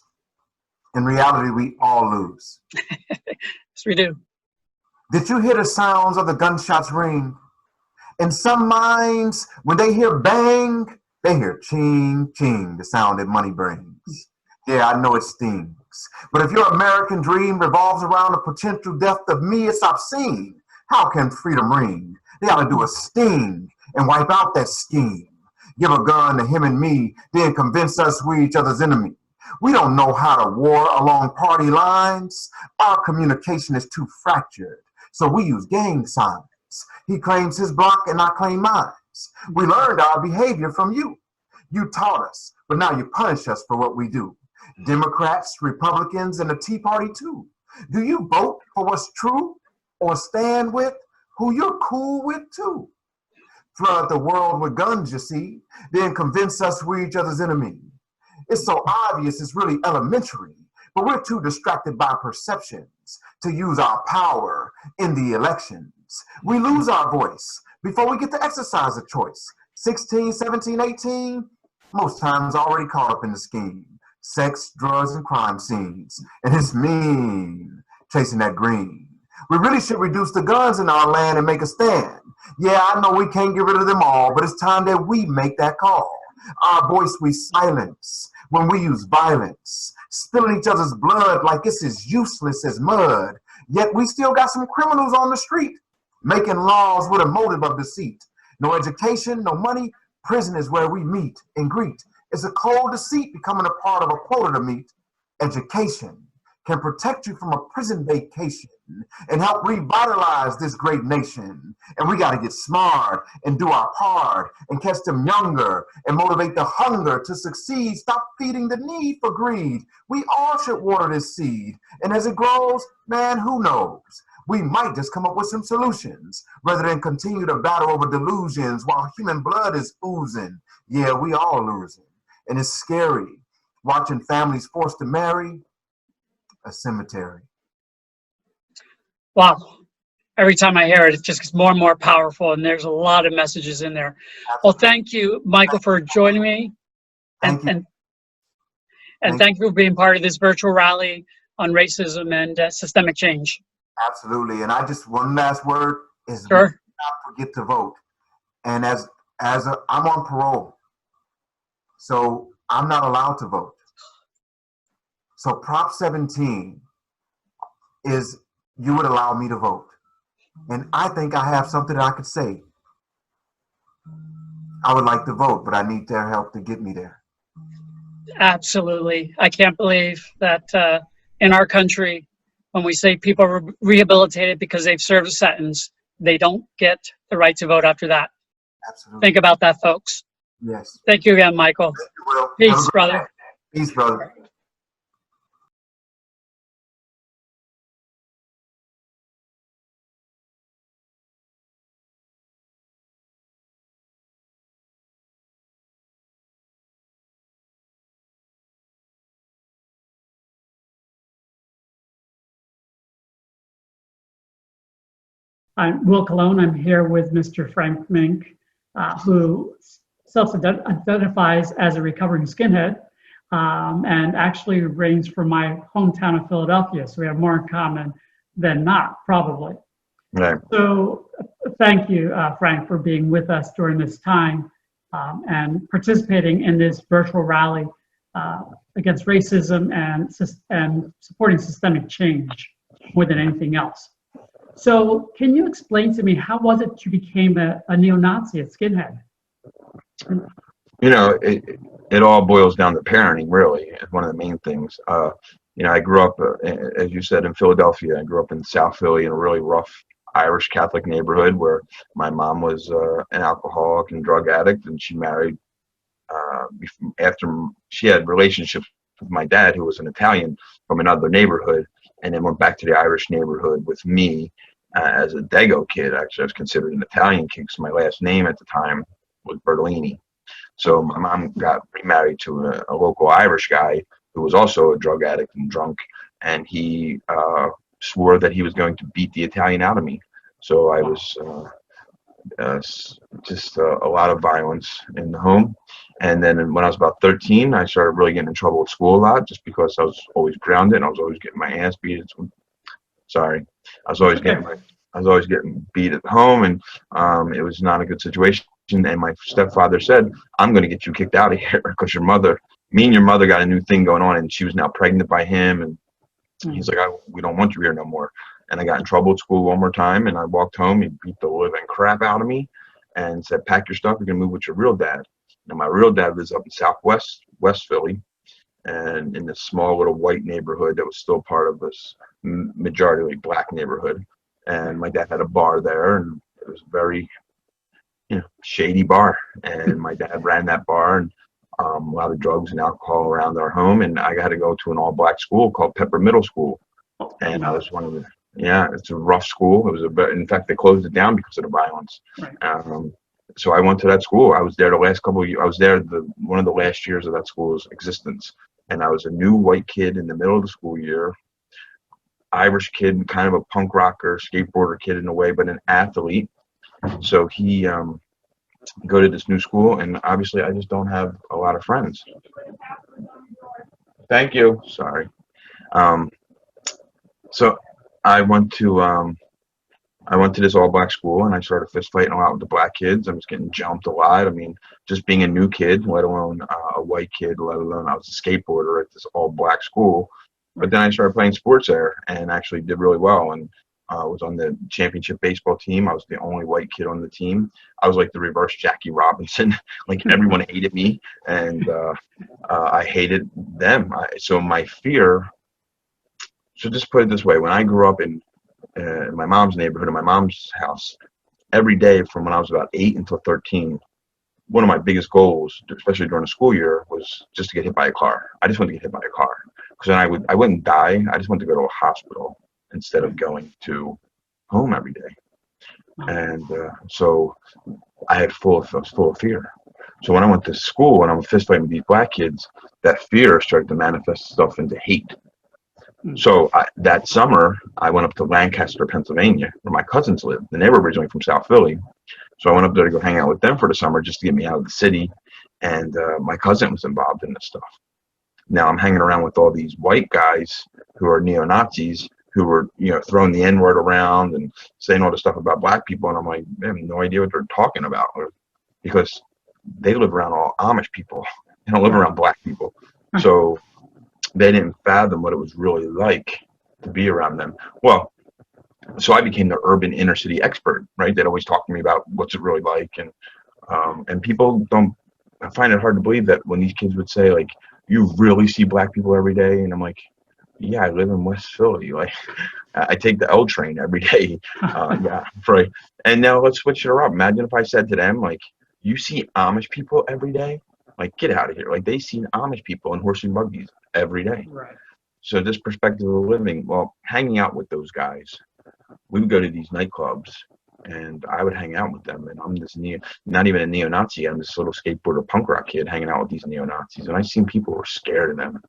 In reality, we all lose. Yes, we do. Did you hear the sounds of the gunshots ring? In some minds, when they hear bang, they hear ching, ching, the sound that money brings. Yeah, I know it stings. But if your American dream revolves around the potential death of me, it's obscene. How can freedom ring? They ought to do a sting and wipe out that scheme. Give a gun to him and me, then convince us we each other's enemy. We don't know how to war along party lines. Our communication is too fractured, so we use gang signs. He claims his block and I claim mine. We learned our behavior from you. You taught us, but now you punish us for what we do. Democrats, Republicans, and the Tea Party too. Do you vote for what's true or stand with who you're cool with too? Flood the world with guns, you see, then convince us we're each other's enemy. It's so obvious it's really elementary, but we're too distracted by perceptions to use our power in the elections. We lose our voice before we get to exercise a choice. 16, 17, 18, most times already caught up in the scheme. Sex, drugs, and crime scenes. And it's mean, chasing that green. We really should reduce the guns in our land and make a stand. Yeah, I know we can't get rid of them all, but it's time that we make that call. Our voice we silence when we use violence, spilling each other's blood like it's as useless as mud. Yet we still got some criminals on the street, making laws with a motive of deceit. No education, no money, prison is where we meet and greet. It's a cold deceit becoming a part of a quota to meet. Education can protect you from a prison vacation and help revitalize this great nation. And we got to get smart and do our part and catch them younger and motivate the hunger to succeed. Stop feeding the need for greed. We all should water this seed. And as it grows, man, who knows? We might just come up with some solutions rather than continue to battle over delusions while human blood is oozing. Yeah, we all losing. And it's scary watching families forced to marry a cemetery. Wow. Every time I hear it, it just gets more and more powerful, and there's a lot of messages in there. Well, thank you, Michael, for joining me. Thank you. And thank you for being part of this virtual rally on racism and systemic change. Absolutely. And I just, one last word is Sure. not forget to vote. And I'm on parole, so I'm not allowed to vote. So Prop 17 is, you would allow me to vote. And I think I have something that I could say. I would like to vote, but I need their help to get me there. Absolutely. I can't believe that in our country, when we say people are rehabilitated because they've served a sentence, they don't get the right to vote after that. Absolutely. Think about that, folks. Yes. Thank you again, Michael. Thank you, Will. Peace, brother. Peace, brother. I'm Will Colon. I'm here with Mr. Frank Mink, who self-identifies as a recovering skinhead and actually reigns from my hometown of Philadelphia. So we have more in common than not, probably. Right. So thank you, Frank, for being with us during this time and participating in this virtual rally against racism and supporting systemic change more than anything else. So can you explain to me, how was it you became a neo-Nazi, a skinhead? You know, it all boils down to parenting, really, is one of the main things. You know, I grew up, as you said, in Philadelphia. I grew up in South Philly in a really rough Irish Catholic neighborhood where my mom was an alcoholic and drug addict, and she married after she had relationships with my dad, who was an Italian from another neighborhood, and then went back to the Irish neighborhood with me as a Dago kid. Actually, I was considered an Italian kid because my last name at the time was Bertolini. So my mom got remarried to a local Irish guy who was also a drug addict and drunk, and he swore that he was going to beat the Italian out of me. So I was just a lot of violence in the home. And then when I was about 13, I started really getting in trouble at school a lot, just because I was always grounded and I was always getting my ass beat. Sorry, I was always getting beat at home, and it was not a good situation. And my stepfather said, "I'm going to get you kicked out of here because me and your mother got a new thing going on, and she was now pregnant by him." And he's like, "We don't want you here no more." And I got in trouble at school one more time, and I walked home. He beat the living crap out of me and said, "Pack your stuff. You're going to move with your real dad." Now, my real dad lives up in West Philly, and in this small little white neighborhood that was still part of this majority black neighborhood. And my dad had a bar there, and it was a very shady bar. And my dad ran that bar, and a lot of drugs and alcohol around our home. And I had to go to an all-black school called Pepper Middle School. And I was one of the, it's a rough school. In fact, they closed it down because of the violence. Right. So I went to that school. I was there the last couple of years. I was there one of the last years of that school's existence. And I was a new white kid in the middle of the school year, Irish kid, kind of a punk rocker, skateboarder kid in a way, but an athlete. So he go to this new school, and obviously I just don't have a lot of friends. Thank you. Sorry. So I went to this all-black school, and I started fist fighting a lot with the black kids. I was getting jumped a lot. I mean, just being a new kid, let alone a white kid, let alone I was a skateboarder at this all-black school. But then I started playing sports there and actually did really well, and was on the championship baseball team. I was the only white kid on the team. I was like the reverse Jackie Robinson. Like, everyone hated me, and I hated them. So my fear, so just put it this way, when I grew up in my mom's neighborhood, in my mom's house, every day from when I was about 8 until 13, one of my biggest goals, especially during the school year, was just to get hit by a car. I just wanted to get hit by a car, because then I wouldn't die. I just wanted to go to a hospital instead of going to home every day. And so I was full of fear. So when I went to school and I'm fist fighting with these black kids, that fear started to manifest itself into hate. So that summer, I went up to Lancaster, Pennsylvania, where my cousins lived. And they were originally from South Philly. So I went up there to go hang out with them for the summer just to get me out of the city. And my cousin was involved in this stuff. Now I'm hanging around with all these white guys who are neo-Nazis, who were, throwing the N-word around and saying all this stuff about black people. And I'm like, I have no idea what they're talking about, because they live around all Amish people. They don't live around black people. So they didn't fathom what it was really like to be around them. Well, so I became the urban inner city expert, right? They'd always talk to me about what's it really like. And people I find it hard to believe that when these kids would say, like, you really see black people every day? And I'm like, yeah, I live in West Philly. Like, I take the L train every day. Yeah, right. And now let's switch it around. Imagine if I said to them, like, you see Amish people every day? Like, get out of here. Like, they see Amish people in horse and buggies every day. Right. So this perspective of living, well, hanging out with those guys, we would go to these nightclubs, and I would hang out with them. And I'm this not even a neo-Nazi. I'm this little skateboarder punk rock kid hanging out with these neo-Nazis. And I seen people were scared of them.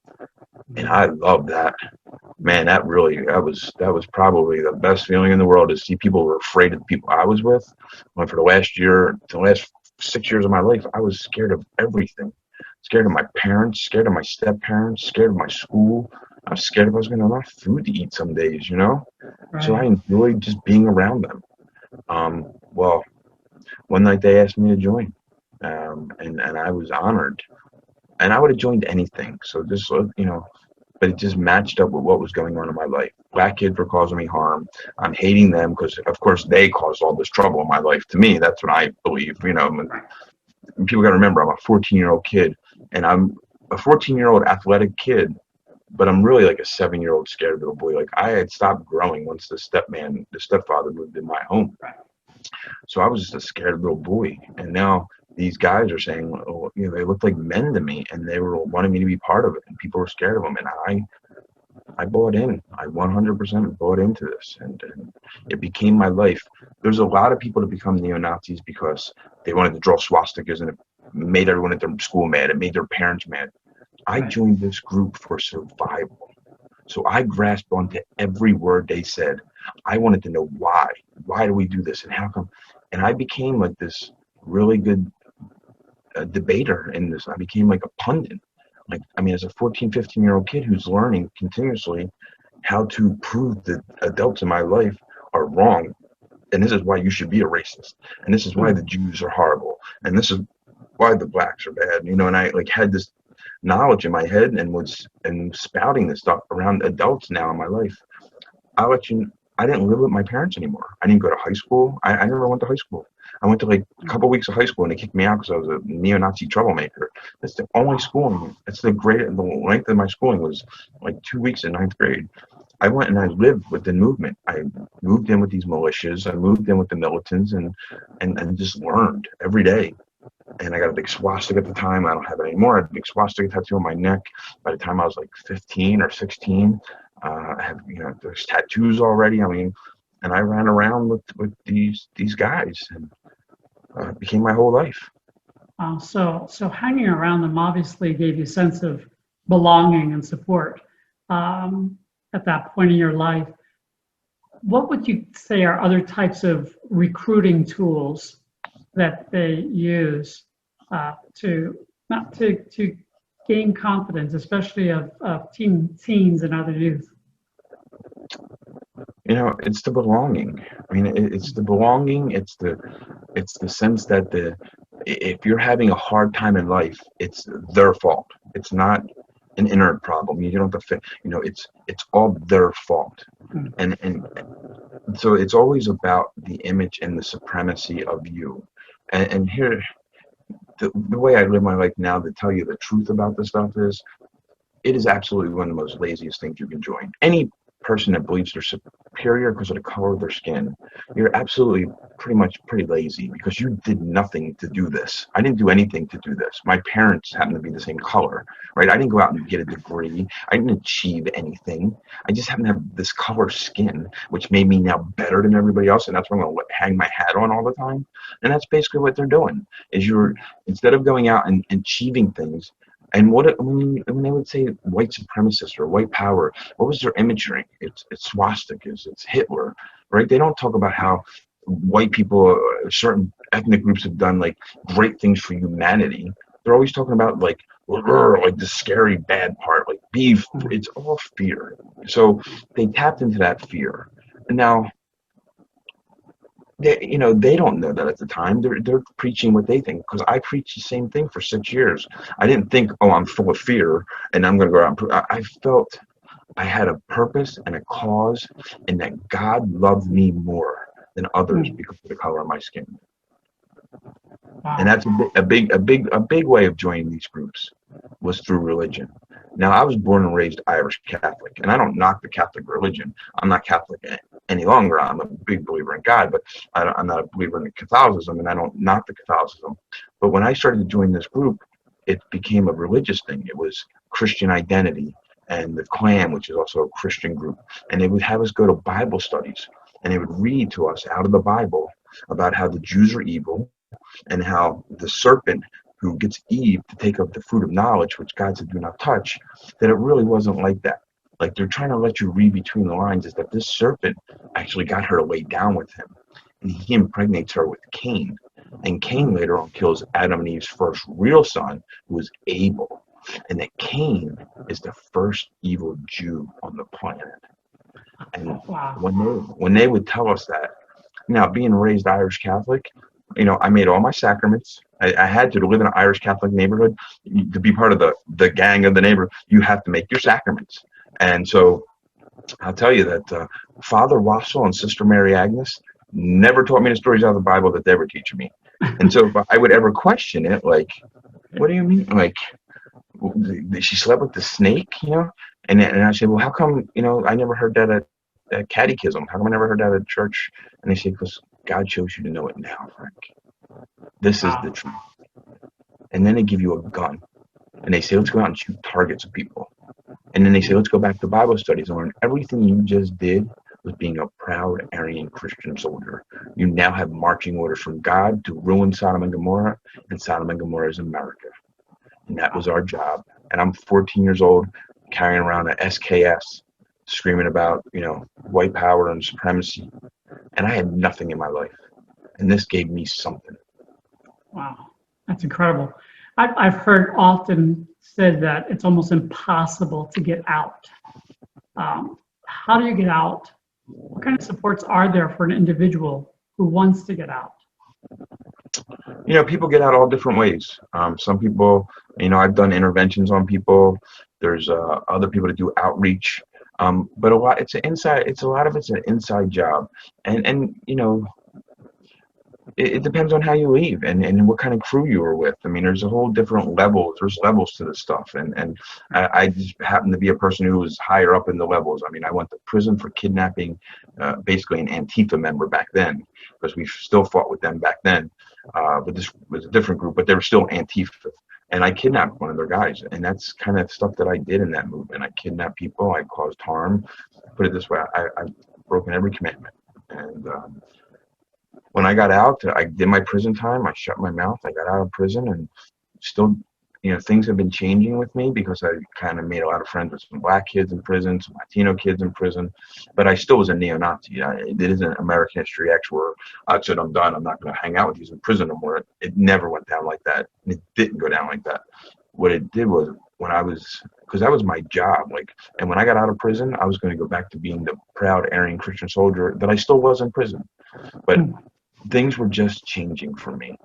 And I love that. Man, that was probably the best feeling in the world, to see people were afraid of the people I was with. When for the last 6 years of my life, I was scared of everything. Scared of my parents, scared of my step-parents, scared of my school. I was scared if I was going to have enough food to eat some days, Right. So I enjoyed just being around them. Well, one night they asked me to join, and I was honored. And I would have joined anything. So this, but it just matched up with what was going on in my life. Black kids were causing me harm. I'm hating them because, of course, they caused all this trouble in my life. To me, that's what I believe, And people got to remember, I'm a 14-year-old kid, and I'm a 14-year-old athletic kid but I'm really like a 7-year-old scared little boy. Like I had stopped growing once the stepfather moved in my home. So I was just a scared little boy. And now these guys are saying, oh, they looked like men to me, and they were wanting me to be part of it, and people were scared of them. And I bought in. I 100% bought into this, and it became my life. There's a lot of people that become neo-Nazis because they wanted to draw swastikas, and it made everyone at their school mad. It made their parents mad. I joined this group for survival. So I grasped onto every word they said. I wanted to know why. Why do we do this, and how come? And I became like this really good debater in this. I became like a pundit. Like, I mean, as a 14, 15-year-old kid who's learning continuously how to prove that adults in my life are wrong, and this is why you should be a racist, and this is why the Jews are horrible, and this is why the blacks are bad, and I like had this knowledge in my head and was spouting this stuff around adults now in my life. I didn't live with my parents anymore. I didn't go to high school. I never went to high school. I went to like a couple weeks of high school, and they kicked me out because I was a neo-Nazi troublemaker. That's the only schooling. That's the length of my schooling was like 2 weeks in 9th grade. I went and I lived with the movement. I moved in with these militias. I moved in with the militants, and just learned every day. And I got a big swastika at the time. I don't have it anymore. I had a big swastika tattoo on my neck. By the time I was like 15 or 16, I had there's tattoos already. I mean, and I ran around with these guys, and it became my whole life. So hanging around them obviously gave you a sense of belonging and support at that point in your life. What would you say are other types of recruiting tools that they use to gain confidence, especially of teens and other youth? It's the belonging. I mean, it's the belonging. It's the sense that if you're having a hard time in life, it's their fault. It's not an inner problem. You don't have to. It's all their fault. And so it's always about the image and the supremacy of you. And here, the way I live my life now, to tell you the truth about this stuff is, it is absolutely one of the most laziest things you can join. Any person that believes they're superior because of the color of their skin, you're absolutely pretty lazy, because you did nothing to do this. I didn't do anything to do this. My parents happen to be the same color, right? I didn't go out and get a degree. I didn't achieve anything. I just happen to have this color skin, which made me now better than everybody else, and that's what I'm going to hang my hat on all the time. And that's basically what they're doing, is instead of going out and achieving things. And when they would say white supremacist or white power, what was their imagery? It's swastikas, it's Hitler, right? They don't talk about how white people, certain ethnic groups have done like great things for humanity. They're always talking about like the scary bad part, like beef. It's all fear. So they tapped into that fear. And now, they don't know that at the time. They're preaching what they think, because I preached the same thing for 6 years. I didn't think, oh, I'm full of fear and I'm going to go out and I felt I had a purpose and a cause, and that God loved me more than others because of the color of my skin. Wow. And that's a big way of joining these groups, was through religion. Now, I was born and raised Irish Catholic, and I don't knock the Catholic religion. I'm not Catholic any longer. I'm a big believer in God, but I'm not a believer in Catholicism, and I don't knock the Catholicism. But when I started to join this group, it became a religious thing. It was Christian identity, and the Klan, which is also a Christian group. And they would have us go to Bible studies, and they would read to us out of the Bible about how the Jews are evil, and how the serpent who gets Eve to take up the fruit of knowledge, which God said do not touch, that it really wasn't like that. Like, they're trying to let you read between the lines, is that this serpent actually got her to lay down with him, and he impregnates her with Cain. And Cain later on kills Adam and Eve's first real son, who was Abel. And that Cain is the first evil Jew on the planet. And Wow. when they would tell us that, now being raised Irish Catholic, I made all my sacraments. I had to live in an Irish Catholic neighborhood. To be part of the gang of the neighborhood, you have to make your sacraments. And so I'll tell you that Father Wassel and Sister Mary Agnes never taught me the stories out of the Bible that they were teaching me. And so if I would ever question it, like, what do you mean? Like, she slept with the snake, And I said, well, how come, I never heard that at catechism? How come I never heard that at church? And they say, because God chose you to know it now, Frank. This is the truth. And then they give you a gun. And they say, let's go out and shoot targets of people. And then they say, let's go back to Bible studies and learn everything you just did was being a proud Aryan Christian soldier. You now have marching orders from God to ruin Sodom and Gomorrah, and Sodom and Gomorrah is America. And that was our job. And I'm 14 years old, carrying around an SKS, screaming about, white power and supremacy. And I had nothing in my life. And this gave me something. Wow, that's incredible. I've heard often said that it's almost impossible to get out. How do you get out? What kind of supports are there for an individual who wants to get out? People get out all different ways. Some people, I've done interventions on people. There's other people that do outreach. But a lot of it's an inside job. And it depends on how you leave and what kind of crew you were with. I mean, there's a whole different levels. There's levels to this stuff. And I just happened to be a person who was higher up in the levels. I mean, I went to prison for kidnapping, basically an Antifa member back then, because we still fought with them back then. But this was a different group, but they were still Antifa. And I kidnapped one of their guys. And that's kind of stuff that I did in that movement. I kidnapped people. I caused harm. Put it this way, I've broken every commandment. And when I got out, I did my prison time. I shut my mouth. I got out of prison, and still, things have been changing with me because I kind of made a lot of friends with some black kids in prison, some Latino kids in prison, but I still was a neo-Nazi. It isn't American History X where I said, I'm done. I'm not going to hang out with you in prison no more. It never went down like that. It didn't go down like that. What it did was because that was my job. And when I got out of prison, I was going to go back to being the proud Aryan Christian soldier that I still was in prison. But things were just changing for me.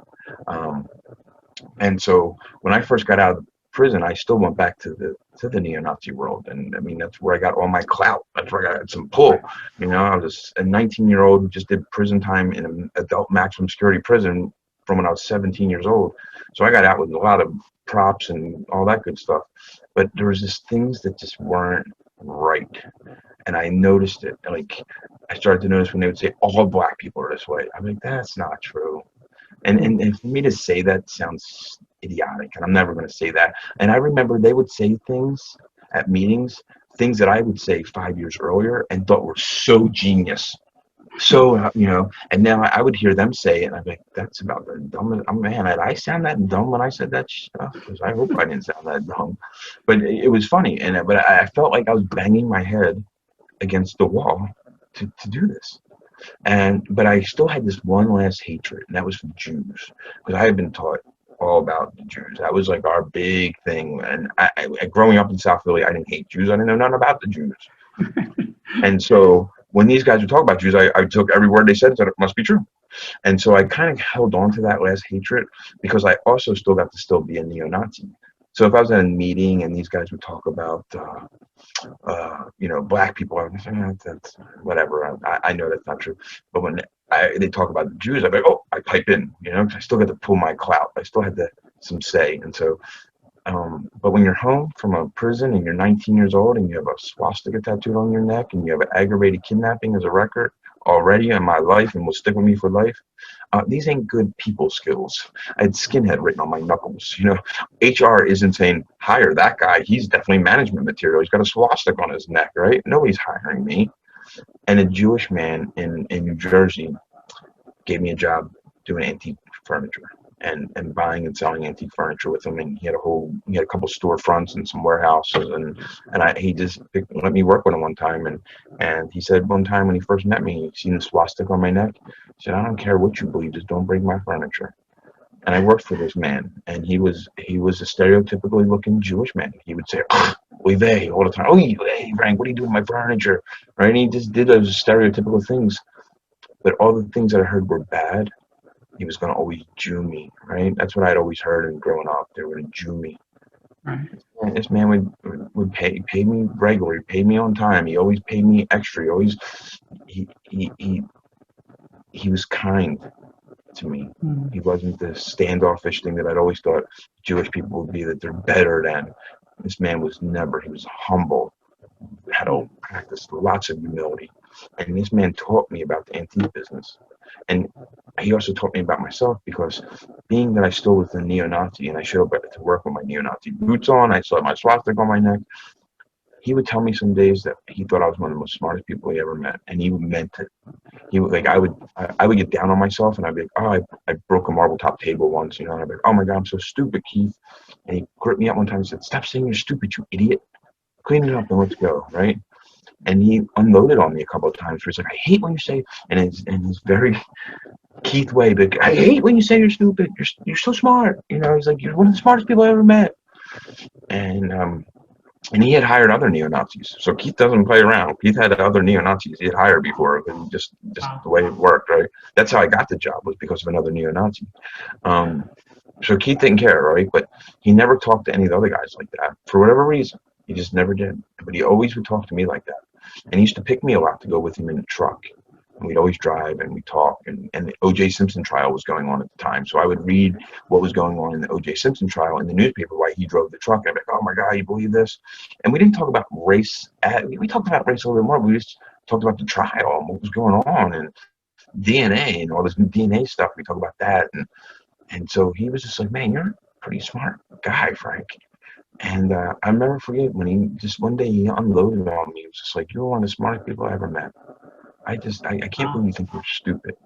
And so when I first got out of prison, I still went back to the neo-Nazi world. And I mean, that's where I got all my clout. That's where I got some pull. I was a 19-year-old who just did prison time in an adult maximum security prison from when I was 17 years old. So I got out with a lot of props and all that good stuff. But there was just things that just weren't right. And I noticed it. I started to notice when they would say all black people are this way. I'm like, that's not true. And for me to say that sounds idiotic, and I'm never going to say that. And I remember they would say things at meetings, things that I would say 5 years earlier and thought were so genius. So, and now I would hear them say it, and I'd be like, that's about the dumb. Man, did I sound that dumb when I said that stuff? Because I hope I didn't sound that dumb. But it was funny, but I felt like I was banging my head against the wall to do this. But I still had this one last hatred, and that was for Jews, because I had been taught all about the Jews. That was like our big thing. And I growing up in South Philly, I didn't hate Jews. I didn't know nothing about the Jews. And so when these guys would talk about Jews, I took every word they said and said it must be true. And so I kind of held on to that last hatred because I also still got to still be a neo-Nazi. So if I was at a meeting and these guys would talk about, black people, I would say, that's whatever. I know that's not true. But when they talk about the Jews, I'd be like, oh, I pipe in, because I still got to pull my clout. I still had some say. And so, but when you're home from a prison and you're 19 years old and you have a swastika tattooed on your neck and you have an aggravated kidnapping as a record already in my life and will stick with me for life, these ain't good people skills. I had skinhead written on my knuckles. HR isn't saying, hire that guy. He's definitely management material. He's got a swastika on his neck, right? Nobody's hiring me. And a Jewish man in New Jersey gave me a job doing antique furniture and buying and selling antique furniture with him. And he had a couple storefronts and some warehouses. And he just let me work with him one time. And he said one time when he first met me, he seen the swastika on my neck. He said, I don't care what you believe, just don't break my furniture. And I worked for this man, and he was a stereotypically looking Jewish man. He would say, oy vey, all the time. Oh, hey, Frank, what are you doing with my furniture? Right? And he just did those stereotypical things. But all the things that I heard were bad. He was going to always Jew me, right? That's what I'd always heard and growing up. They were going to Jew me. Right. And this man would pay me regularly, pay me on time. He always paid me extra. He was kind to me. He wasn't the standoffish thing that I'd always thought Jewish people would be, that they're better than. This man was never. He was humble. how to practice lots of humility. And this man taught me about the antique business. And he also taught me about myself, because being that I still was a neo-Nazi and I showed up to work with my neo-Nazi boots on, I still had my swastika on my neck, he would tell me some days that he thought I was one of the most smartest people he ever met, and he meant it. He would, like, I would get down on myself, and I'd be like, oh, I broke a marble top table once, and I'd be like, oh my God, I'm so stupid, Keith. And he gripped me up one time and said, stop saying you're stupid, you idiot. Clean it up and let's go, right? And he unloaded on me a couple of times where he's like, I hate when you say, and his very Keith way, but I hate when you say you're stupid. You're so smart. He's like, you're one of the smartest people I ever met. And he had hired other neo-Nazis. So Keith doesn't play around. Keith had other neo-Nazis he had hired before, and just the way it worked, right? That's how I got the job, was because of another neo-Nazi. So Keith didn't care, right? But he never talked to any of the other guys like that for whatever reason. He just never did. But he always would talk to me like that. And he used to pick me a lot to go with him in the truck. And we'd always drive and we'd talk. And the O.J. Simpson trial was going on at the time. So I would read what was going on in the O.J. Simpson trial in the newspaper while he drove the truck. And I'd be like, oh my God, you believe this? And we didn't talk about race. We talked about race a little bit more. We just talked about the trial and what was going on and DNA and all this new DNA stuff. We talked about that. And so he was just like, man, you're a pretty smart guy, Frank. And I remember forgetting when he just one day he unloaded on me. He was just like, you're one of the smartest people I ever met. I can't believe you think you're stupid.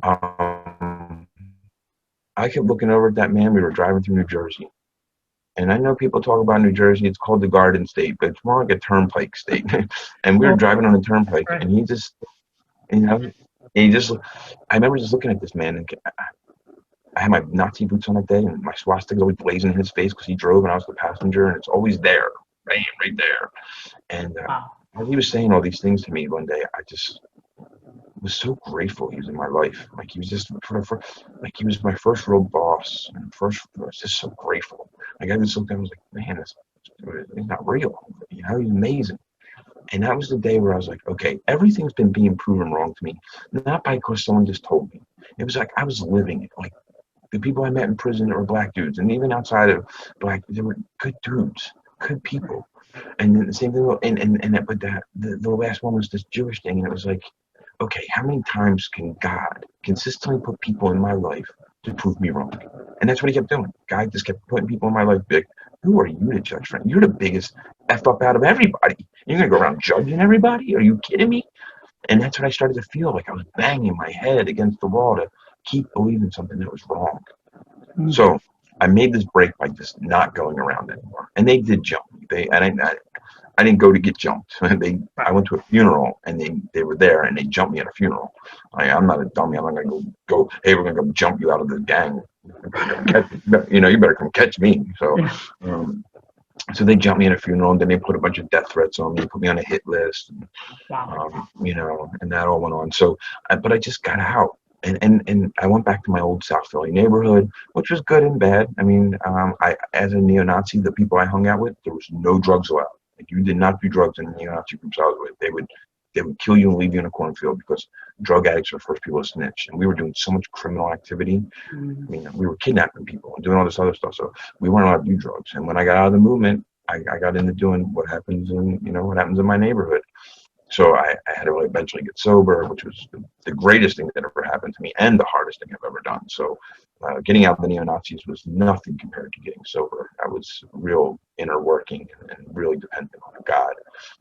I kept looking over at that man. We were driving through New Jersey. And I know people talk about New Jersey. It's called the Garden State, but it's more like a turnpike state. And we were driving on a turnpike, and he just, I remember just looking at this man, and I had my Nazi boots on that day, and my swastika was always blazing in his face because he drove and I was the passenger, and it's always there, right there. And as he was saying all these things to me one day, I just was so grateful he was in my life. Like he was just like he was my first real boss, and I was just so grateful. Like I just looked at him, I was like, man, it's not real. He's amazing. And that was the day where I was like, okay, everything's been being proven wrong to me, not because someone just told me. It was like I was living it. Like the people I met in prison were black dudes, and even outside of black, they were good dudes, good people. And then the same thing, but the last one was this Jewish thing, and it was like, okay, how many times can God consistently put people in my life to prove me wrong? And that's what he kept doing. God just kept putting people in my life big. Who are you to judge, friend? You're the biggest F up out of everybody. You're going to go around judging everybody? Are you kidding me? And that's what I started to feel like. I was banging my head against the wall to keep believing something that was wrong. Mm-hmm. So I made this break by just not going around anymore. And they did jump me. I didn't go to get jumped. I went to a funeral, and they were there, and they jumped me at a funeral. I'm not a dummy. I'm not going to go, hey, we're going to go jump you out of the gang. You better come catch me. So they jumped me at a funeral, and then they put a bunch of death threats on me, put me on a hit list, and, and that all went on. So, but I just got out. And I went back to my old South Philly neighborhood, which was good and bad. I mean, as a neo-Nazi, the people I hung out with, there was no drugs allowed. Like you did not do drugs in the neo-Nazi groups I was with. They would kill you and leave you in a cornfield because drug addicts are the first people to snitch. And we were doing so much criminal activity. Mm-hmm. I mean, we were kidnapping people and doing all this other stuff. So we weren't allowed to do drugs. And when I got out of the movement, I got into doing what happens in my neighborhood. So I had to eventually get sober, which was the greatest thing that ever happened to me and the hardest thing I've ever done. So getting out of the neo-Nazis was nothing compared to getting sober. I was real inner working and really dependent on God.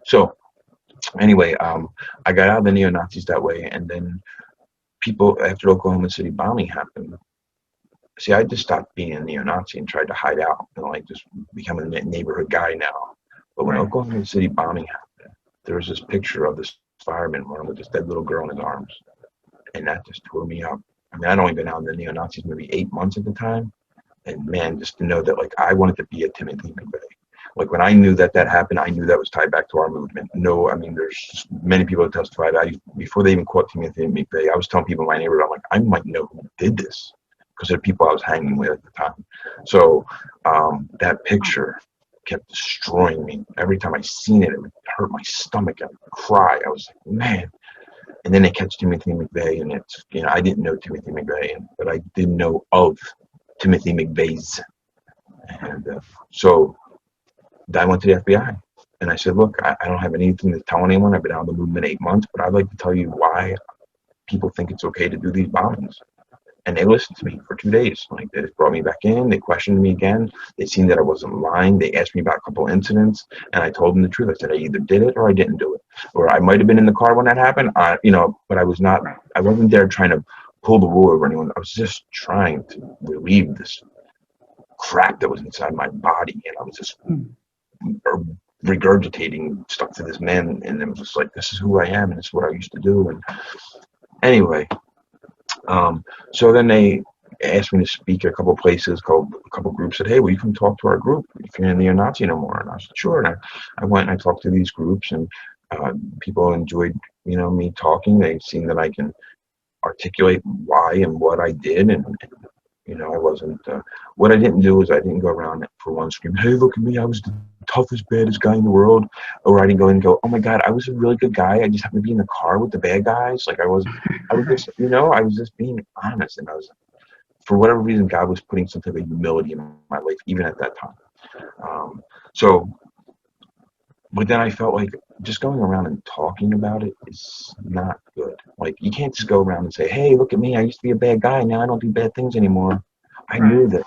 So anyway, I got out of the neo-Nazis that way. And then people, after Oklahoma City bombing happened, see, I just stopped being a neo-Nazi and tried to hide out and just become a neighborhood guy now. But when Oklahoma City bombing happened, there was this picture of this fireman running with this dead little girl in his arms. And that just tore me up. I mean, I'd only been out in the neo-Nazis maybe 8 months at the time. And man, just to know that I wanted to be a Timothy McVeigh. When I knew that happened, I knew that was tied back to our movement. No, I mean, there's many people that testified. Before they even caught Timothy McVeigh, I was telling people in my neighborhood, I'm like, I might know who did this because of the people I was hanging with at the time. So that picture kept destroying me. Every time I seen it, it would hurt my stomach. I would cry. I was like, man. And then they catch Timothy McVeigh, and it's, I didn't know Timothy McVeigh, but I did know of Timothy McVeigh's. And so I went to the FBI. And I said, look, I don't have anything to tell anyone. I've been out of the movement 8 months, but I'd like to tell you why people think it's okay to do these bombings. And they listened to me for 2 days. Like, they brought me back in, they questioned me again. They seen that I wasn't lying. They asked me about a couple incidents, and I told them the truth. I said I either did it or I didn't do it, or I might have been in the car when that happened. But I wasn't there trying to pull the wool over anyone. I was just trying to relieve this crap that was inside my body, and I was just regurgitating stuff to this man, and it was just like, this is who I am, and it's what I used to do. And anyway, so then they asked me to speak at a couple of places, a couple of groups said, hey, will you come talk to our group if you're in the neo-Nazi no more? And I said, sure. And I went and I talked to these groups, and people enjoyed, me talking. They've seen that I can articulate why and what I did, and I wasn't, what I didn't do is I didn't go around for one screaming, hey, look at me, I was the toughest, baddest guy in the world. Or I didn't go and go, oh my God, I was a really good guy. I just happened to be in the car with the bad guys. Like I was just, I was just being honest. And for whatever reason, God was putting some type of humility in my life, even at that time. But then I felt like just going around and talking about it is not good. Like, you can't just go around and say, hey, look at me, I used to be a bad guy, now I don't do bad things anymore. I knew that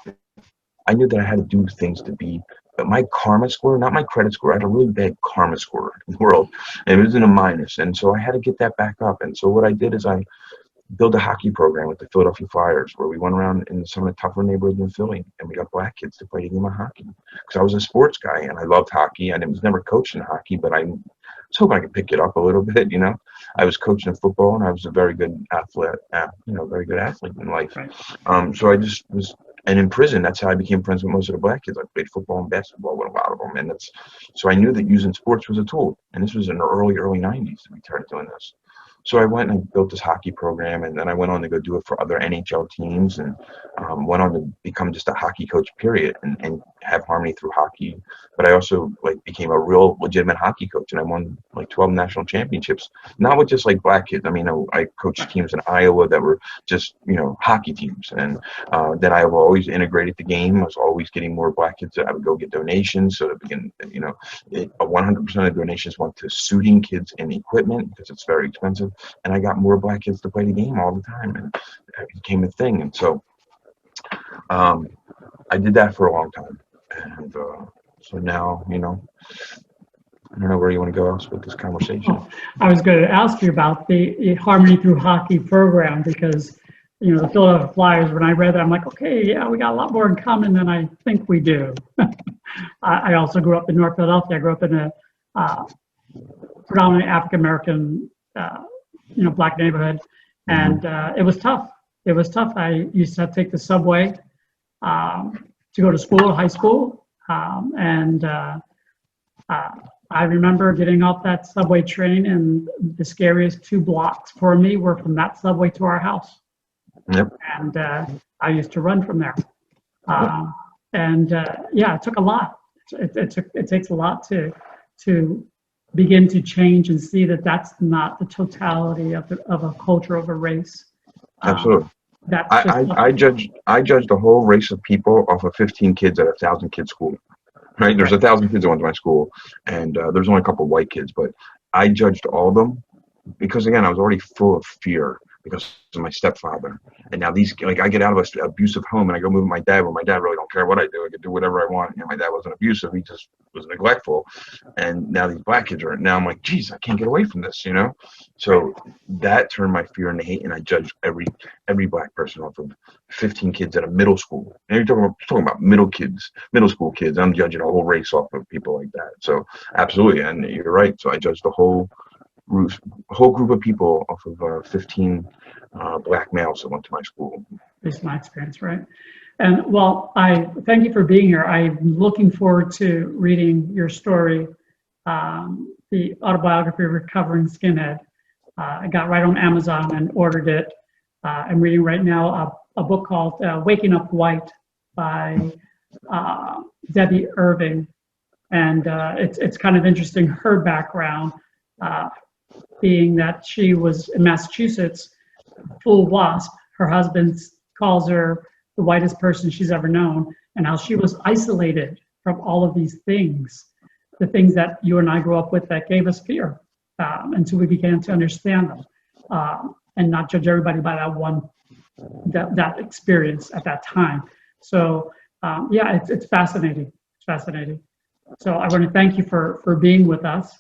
I had to do things to be, but my karma score, not my credit score, I had a really bad karma score in the world, and it was in a minus, and so I had to get that back up. And so what I did is I built a hockey program with the Philadelphia Flyers, where we went around in some of the tougher neighborhoods in Philly, and we got black kids to play a game of hockey. Because I was a sports guy, and I loved hockey, and I was never coached in hockey, but I was hoping I could pick it up a little bit, I was coaching football, and I was a very good athlete, very good athlete in life. So I just was, and in prison, that's how I became friends with most of the black kids. I played football and basketball with a lot of them, and so I knew that using sports was a tool. And this was in the early 90s that we started doing this. So I went and I built this hockey program, and then I went on to go do it for other NHL teams, and went on to become just a hockey coach, period, and have Harmony through hockey. But I also became a real legitimate hockey coach, and I won 12 national championships, not with just black kids. I mean, I coached teams in Iowa that were just hockey teams, and then I always integrated the game. I was always getting more black kids. I would go get donations, so that begin 100% of donations went to suiting kids and equipment because it's very expensive. And I got more black kids to play the game all the time, and it became a thing. And so I did that for a long time. And so now, I don't know where you want to go else with this conversation. I was going to ask you about the Harmony Through Hockey program, because, the Philadelphia Flyers, when I read that, I'm like, okay, yeah, we got a lot more in common than I think we do. I also grew up in North Philadelphia. I grew up in a predominantly African-American black neighborhood, and it was tough. It was tough. I used to take the subway to go to school, high school, and I remember getting off that subway train, and the scariest 2 blocks for me were from that subway to our house. Yep. And I used to run from there. It took a lot. It takes a lot to begin to change and see that that's not the totality of a culture, of a race. Absolutely. I judged the whole race of people off of 15 kids at a 1,000 kid school. Right? There's 1,000 kids that went to my school, and there's only a couple of white kids, but I judged all of them because, again, I was already full of fear because of my stepfather. And now I get out of an abusive home and I go move with my dad, where my dad really don't care what I do. I can do whatever I want. My dad wasn't abusive. He just was neglectful. And now these black kids now I'm like, geez, I can't get away from this, So that turned my fear into hate, and I judged every black person off of 15 kids at a middle school. And you're talking about middle school kids. I'm judging a whole race off of people like that. So absolutely. And you're right. So I judged the whole group of people off of 15 black males that went to my school. Based on my experience, right? And well, I thank you for being here. I'm looking forward to reading your story, the autobiography of Recovering Skinhead. I got right on Amazon and ordered it. I'm reading right now a book called Waking Up White by Debbie Irving. And it's kind of interesting, her background, being that she was in Massachusetts, full WASP. Her husband calls her the whitest person she's ever known, and how she was isolated from all of these things the things that you and I grew up with that gave us fear. Until we began to understand them, and not judge everybody by that experience at that time. So yeah, it's fascinating. It's fascinating. So I want to thank you for being with us,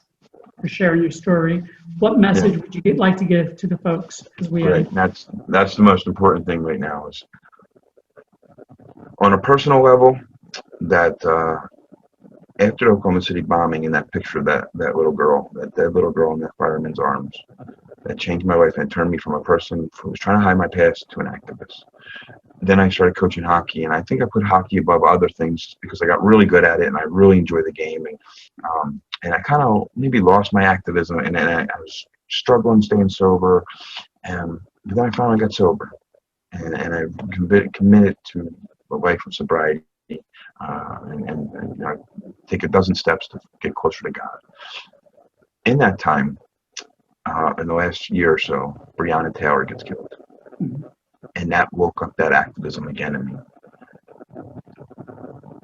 for sharing your story. What message would you like to give to the folks? Right. That's the most important thing right now is on a personal level that after the Oklahoma City bombing and that picture of that little girl, that little girl in that fireman's arms, that changed my life and turned me from a person who was trying to hide my past to an activist. Then I started coaching hockey, and I think I put hockey above other things because I got really good at it and I really enjoy the game. And I kind of maybe lost my activism, and I was struggling staying sober. But then I finally got sober, and I committed to a life of sobriety. And I take a dozen steps to get closer to God. In that time, in the last year or so, Breonna Taylor gets killed, and that woke up that activism again in me.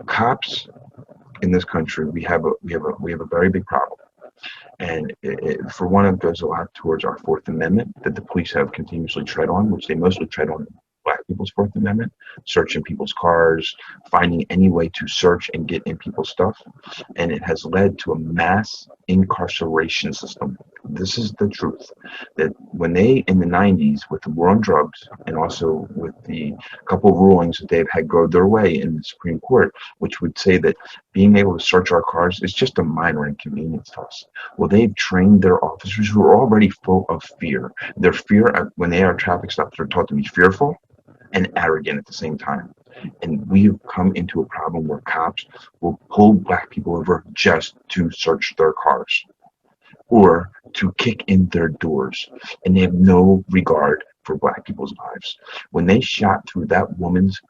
Cops in this country, we have a very big problem, and for one, it goes a lot towards our Fourth Amendment that the police have continuously tread on, which they mostly tread on Black people's Fourth Amendment, searching people's cars, finding any way to search and get in people's stuff. And it has led to a mass incarceration system. This is the truth. That when they, in the 90s, with the war on drugs, and also with the couple of rulings that they've had go their way in the Supreme Court, which would say that being able to search our cars is just a minor inconvenience to us. Well, they've trained their officers who are already full of fear. Their fear, when they are traffic stops, they're taught to be fearful and arrogant at the same time. And we've come into a problem where cops will pull Black people over just to search their cars or to kick in their doors. And they have no regard for Black people's lives. When they shot through that woman's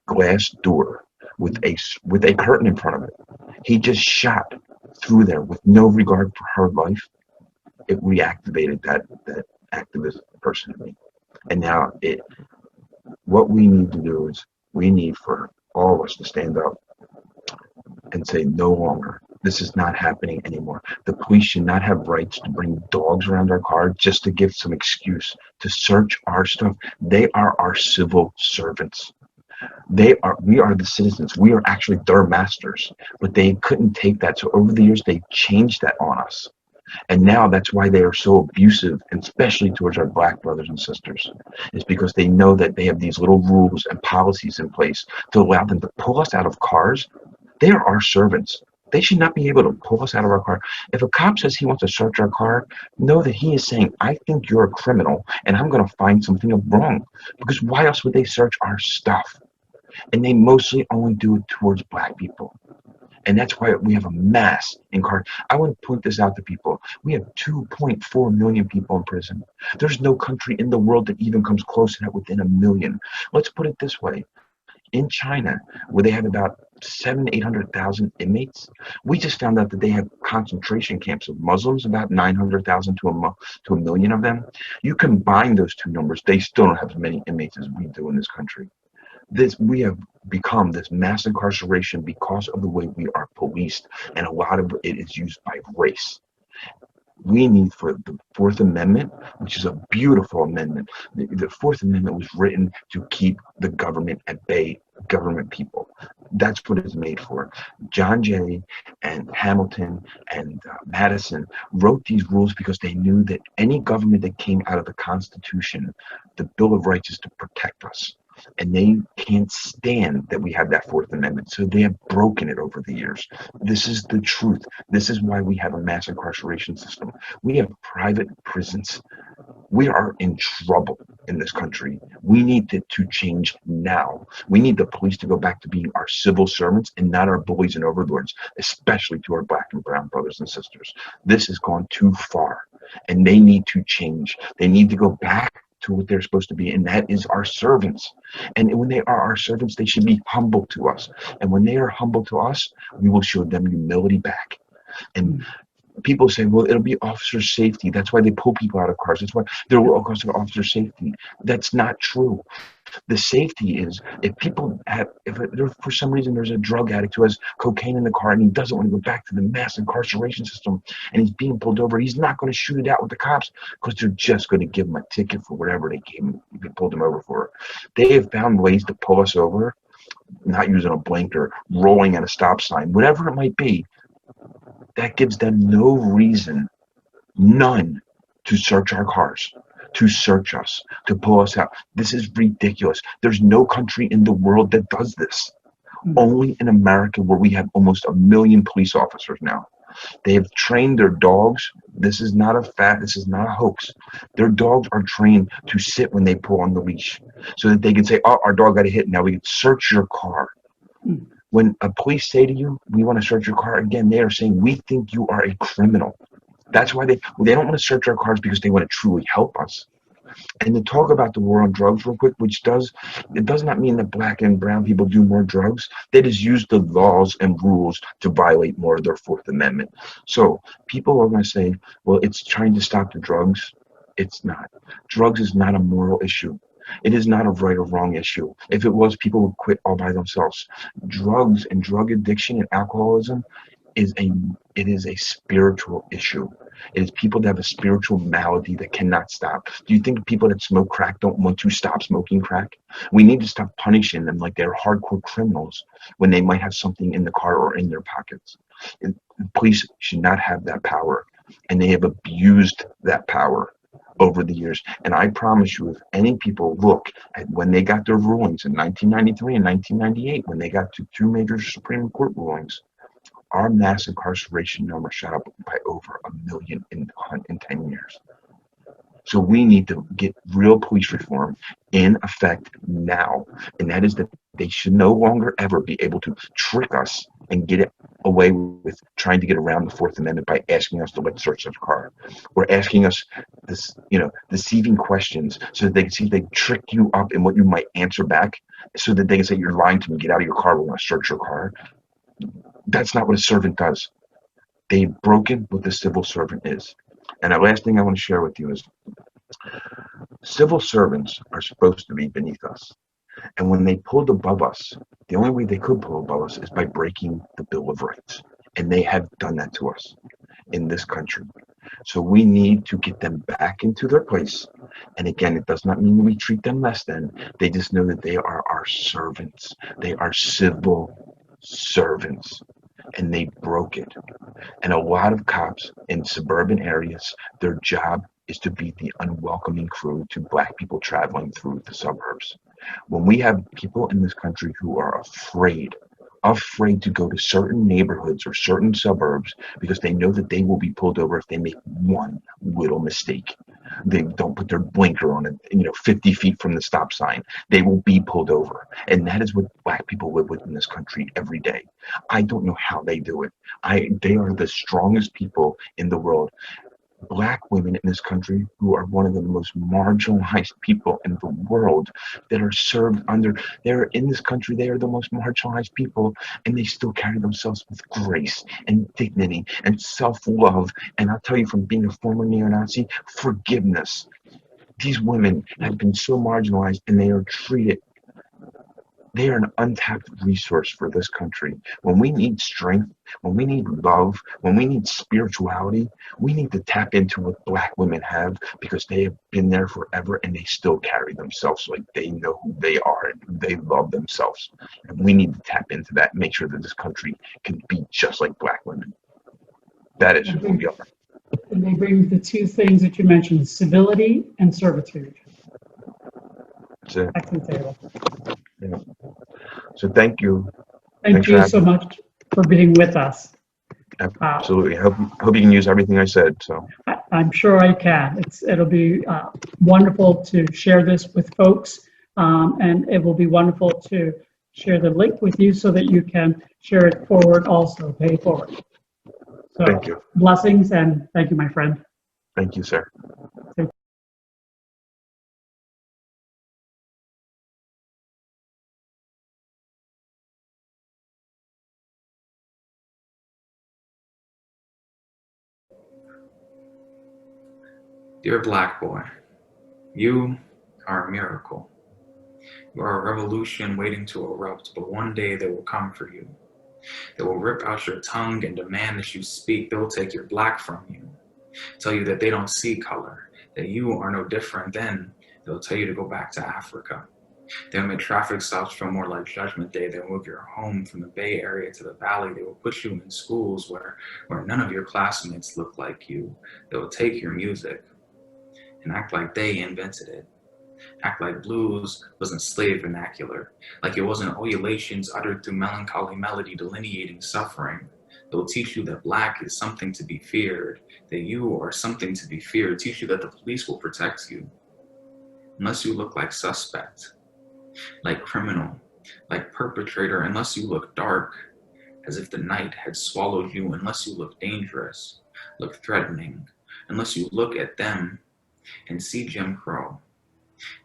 glass door with a curtain in front of it, he just shot through there with no regard for her life. It reactivated that activist person in me. And now what we need to do is we need for all of us to stand up and say no longer. This is not happening anymore. The police should not have rights to bring dogs around our car just to give some excuse to search our stuff. They are our civil servants. We are the citizens. We are actually their masters, but they couldn't take that. So over the years, they changed that on us. And now that's why they are so abusive, and especially towards our Black brothers and sisters, is because they know that they have these little rules and policies in place to allow them to pull us out of cars. They are our servants. They should not be able to pull us out of our car. If a cop says he wants to search our car, know that he is saying, I think you're a criminal and I'm going to find something wrong. Because why else would they search our stuff? And they mostly only do it towards Black people. And that's why we have a mass incarceration. I want to point this out to people. We have 2.4 million people in prison. There's no country in the world that even comes close to that within a million. Let's put it this way. In China, where they have about 800,000 inmates, we just found out that they have concentration camps of Muslims, about 900,000 to a million of them. You combine those two numbers, they still don't have as many inmates as we do in this country. We have become this mass incarceration because of the way we are policed, and a lot of it is used by race. We need for the Fourth Amendment, which is a beautiful amendment. The Fourth Amendment was written to keep the government at bay, government people. That's what it's made for. John Jay and Hamilton and Madison wrote these rules because they knew that any government that came out of the Constitution, the Bill of Rights is to protect us. And they can't stand that we have that Fourth Amendment. So they have broken it over the years. This is the truth. This is why we have a mass incarceration system. We have private prisons. We are in trouble in this country. We need it to change now. We need the police to go back to being our civil servants and not our bullies and overlords, especially to our Black and brown brothers and sisters. This has gone too far, and they need to change. They need to go back to what they're supposed to be, and that is our servants. And when they are our servants, they should be humble to us. And when they are humble to us, we will show them humility back. And people say, well, it'll be officer safety. That's why they pull people out of cars. That's why there will cause of officer safety. That's not true. The safety is if people have, if there, for some reason there's a drug addict who has cocaine in the car and he doesn't want to go back to the mass incarceration system and he's being pulled over, he's not going to shoot it out with the cops because they're just going to give him a ticket for whatever they pulled him over for. They have found ways to pull us over, not using a blinker, rolling at a stop sign, whatever it might be. That gives them no reason, none, to search our cars, to search us, to pull us out. This is ridiculous. There's no country in the world that does this. Only in America, where we have almost 1 million police officers now. They have trained their dogs. This is not a hoax. Their dogs are trained to sit when they pull on the leash so that they can say, oh, our dog got a hit. Now we can search your car. When a police say to you, we want to search your car, again, they are saying, we think you are a criminal. That's why they don't want to search our cars, because they want to truly help us. And to talk about the war on drugs real quick, it does not mean that black and brown people do more drugs. They just use the laws and rules to violate more of their Fourth Amendment. So people are going to say, well, it's trying to stop the drugs. It's not. Drugs is not a moral issue. It is not a right or wrong issue. If it was, people would quit all by themselves. Drugs and drug addiction and alcoholism is a spiritual issue. It is people that have a spiritual malady that cannot stop. Do you think people that smoke crack don't want to stop smoking crack? We need to stop punishing them like they're hardcore criminals when they might have something in the car or in their pockets. And police should not have that power, and they have abused that power over the years. And I promise you, if any people look at when they got their rulings in 1993 and 1998, when they got to two major Supreme Court rulings, our mass incarceration number shot up by over 1 million in 10 years. So we need to get real police reform in effect now. And that is that they should no longer ever be able to trick us and get it away with trying to get around the Fourth Amendment by asking us to let search their car, or asking us this, deceiving questions so that they can see if they trick you up in what you might answer back, so that they can say, you're lying to me, get out of your car, we want to search your car. That's not what a servant does. They've broken what the civil servant is. And the last thing I want to share with you is civil servants are supposed to be beneath us. And when they pulled above us, the only way they could pull above us is by breaking the Bill of Rights. And they have done that to us in this country. So we need to get them back into their place. And again, it does not mean that we treat them less than. They just know that they are our servants. They are civil servants. And they broke it. And a lot of cops in suburban areas, their job is to be the unwelcoming crew to black people traveling through the suburbs. When we have people in this country who are afraid to go to certain neighborhoods or certain suburbs because they know that they will be pulled over if they make one little mistake. They don't put their blinker on it, 50 feet from the stop sign. They will be pulled over. And that is what black people live with in this country every day. I don't know how they do it. They are the strongest people in the world. Black women in this country, who are one of the most marginalized people in the world, that are served under, they're in this country, they are the most marginalized people, and they still carry themselves with grace and dignity and self-love. And I'll tell you, from being a former neo-Nazi, forgiveness. These women have been so marginalized, and they are treated. They are an untapped resource for this country. When we need strength, when we need love, when we need spirituality, we need to tap into what black women have, because they have been there forever and they still carry themselves like they know who they are and they love themselves. And we need to tap into that and make sure that this country can be just like black women. That is who we are. And they bring the two things that you mentioned, civility and servitude. That's it. Back to the table. Yeah. So thank you. Thank Thanks you for so much for being with us. Absolutely. I hope you can use everything I said. So I'm sure I can. It'll be wonderful to share this with folks, and it will be wonderful to share the link with you so that you can share it forward also, pay it forward. So, thank you. Blessings, and thank you, my friend. Thank you, sir. Dear Black boy, you are a miracle. You are a revolution waiting to erupt, but one day they will come for you. They will rip out your tongue and demand that you speak. They will take your black from you, tell you that they don't see color, that you are no different. Then they'll tell you to go back to Africa. They'll make traffic stops feel more like Judgment Day. They'll move your home from the Bay Area to the Valley. They will put you in schools where none of your classmates look like you. They will take your music and act like they invented it. Act like blues wasn't slave vernacular, like it wasn't ululations uttered through melancholy melody delineating suffering. They will teach you that black is something to be feared, that you are something to be feared. Teach you that the police will protect you, unless you look like suspect, like criminal, like perpetrator, unless you look dark, as if the night had swallowed you, unless you look dangerous, look threatening, unless you look at them and see Jim Crow,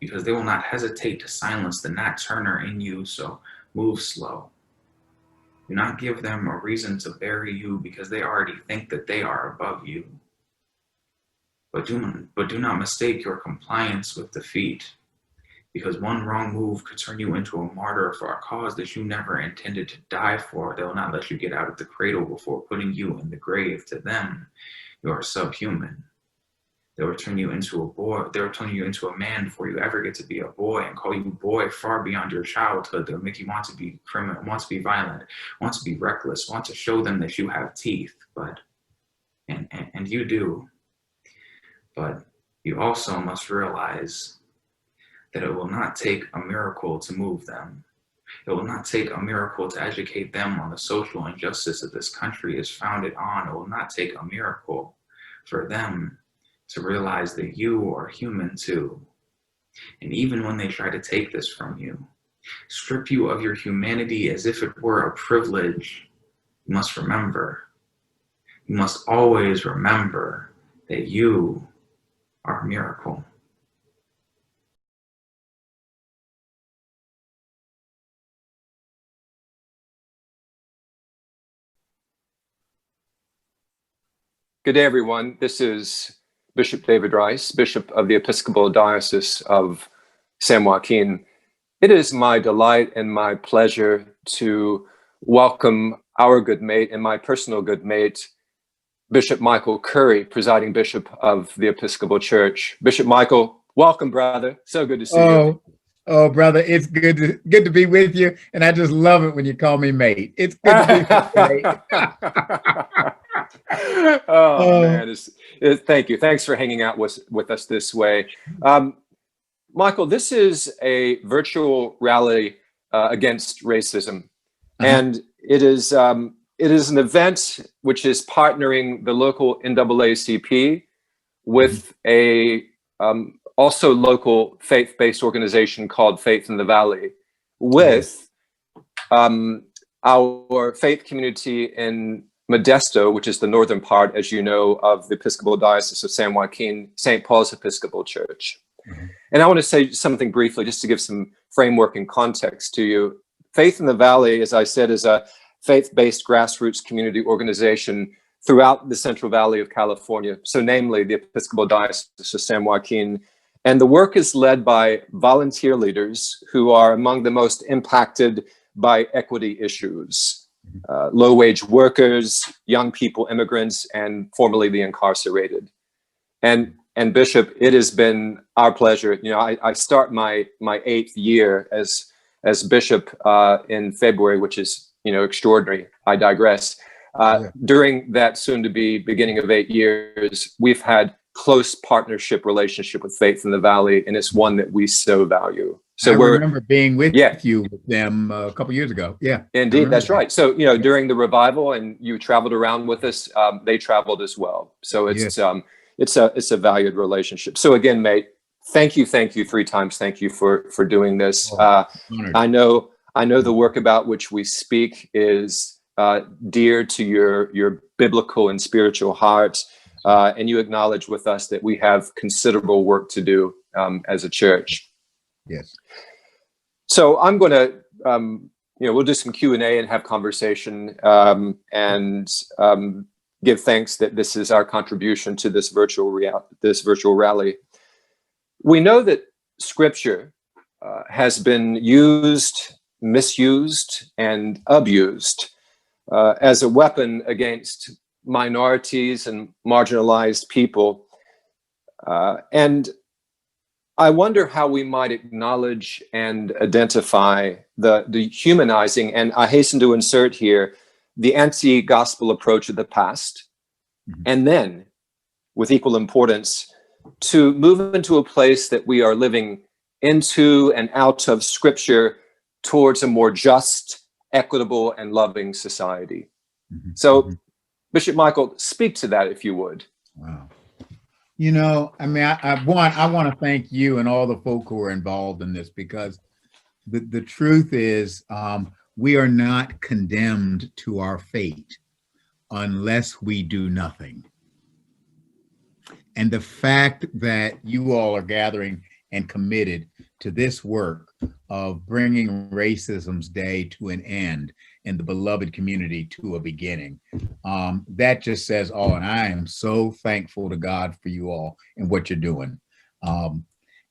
because they will not hesitate to silence the Nat Turner in you, so move slow. Do not give them a reason to bury you, because they already think that they are above you. But do not mistake your compliance with defeat, because one wrong move could turn you into a martyr for a cause that you never intended to die for. They will not let you get out of the cradle before putting you in the grave. To them, you are subhuman. They will turn you into a boy. They will turn you into a man before you ever get to be a boy, and call you boy far beyond your childhood. They'll make you want to be criminal, want to be violent, want to be reckless, want to show them that you have teeth. And you do. But you also must realize that it will not take a miracle to move them. It will not take a miracle to educate them on the social injustice that this country is founded on. It will not take a miracle for them to realize that you are human too. And even when they try to take this from you, strip you of your humanity as if it were a privilege, you must remember, you must always remember that you are a miracle. Good day, everyone. This is Bishop David Rice, Bishop of the Episcopal Diocese of San Joaquin. It is my delight and my pleasure to welcome our good mate and my personal good mate, Bishop Michael Curry, presiding bishop of the Episcopal Church. Bishop Michael, welcome, brother. So good to see you. Oh, brother, it's good to be with you, and I just love it when you call me mate. It's good to be with you, mate. Man, thank you. Thanks for hanging out with us this way. Michael, this is a virtual rally against racism, and it is an event which is partnering the local NAACP with a also local faith-based organization called Faith in the Valley, with our faith community in Modesto, which is the northern part, as you know, of the Episcopal Diocese of San Joaquin, St. Paul's Episcopal Church. And I want to say something briefly, just to give some framework and context to you. Faith in the Valley, as I said, is a faith-based grassroots community organization throughout the Central Valley of California, so namely the Episcopal Diocese of San Joaquin. And the work is led by volunteer leaders who are among the most impacted by equity issues. Low-wage workers, young people, immigrants, and formerly the incarcerated. And Bishop, it has been our pleasure. You know, I start my 8th year as bishop in February, which is, you know, extraordinary. I digress. During that soon-to-be beginning of 8 years, we've had close partnership relationship with Faith in the Valley, and it's one that we so value. So I remember being with you with them a couple years ago. Yeah, indeed, that's right. So, you know, during the revival, and you traveled around with us, they traveled as well. So it's a valued relationship. So again, mate, thank you 3 times. Thank you for doing this. I know the work about which we speak is dear to your biblical and spiritual heart. And you acknowledge with us that we have considerable work to do as a church. Yes. So I'm going to, we'll do some Q&A and have conversation. give thanks that this is our contribution to this virtual rally. We know that Scripture has been used, misused, and abused as a weapon against minorities and marginalized people. And I wonder how we might acknowledge and identify the humanizing, and I hasten to insert here, the anti-gospel approach of the past, and then, with equal importance, to move into a place that we are living into and out of Scripture towards a more just, equitable, and loving society. So, Bishop Michael, speak to that if you would. Wow. You know, I mean, I want to thank you and all the folk who are involved in this, because the truth is, we are not condemned to our fate unless we do nothing. And the fact that you all are gathering and committed to this work of bringing Racism's Day to an end and the beloved community to a beginning, that just says all. And I am so thankful to God for you all and what you're doing.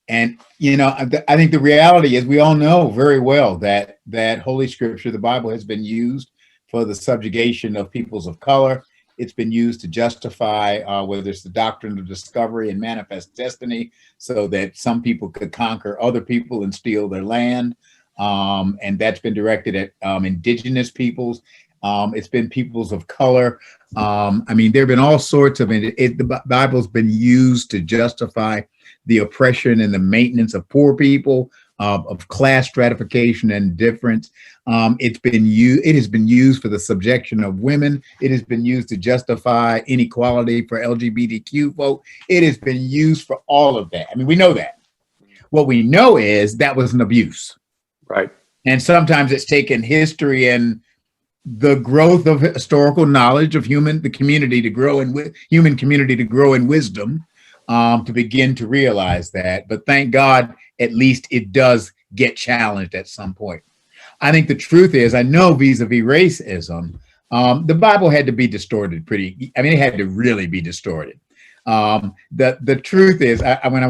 And, you know, I think the reality is we all know very well that Holy Scripture, the Bible, has been used for the subjugation of peoples of color. It's been used to justify whether it's the doctrine of discovery and manifest destiny, so that some people could conquer other people and steal their land. And that's been directed at indigenous peoples. It's been peoples of color. I mean, there have been all sorts of the Bible's been used to justify the oppression and the maintenance of poor people, of class stratification and difference. It has been used for the subjection of women. It has been used to justify inequality for LGBTQ folk. It has been used for all of that. I mean, we know that. What we know is that was an abuse. Right. And sometimes it's taken history and the growth of historical knowledge of human community to grow in wisdom, to begin to realize that. But thank God, at least it does get challenged at some point. I think the truth is, I know vis-a-vis racism, the Bible had to be distorted it had to really be distorted. The truth is, when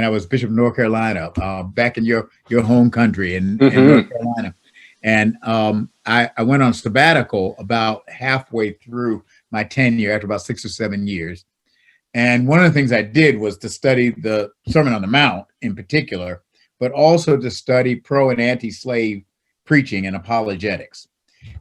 I was Bishop of North Carolina, back in your home country in North Carolina, and I went on sabbatical about halfway through my tenure, after about 6 or 7 years. And one of the things I did was to study the Sermon on the Mount in particular, but also to study pro and anti-slave preaching and apologetics.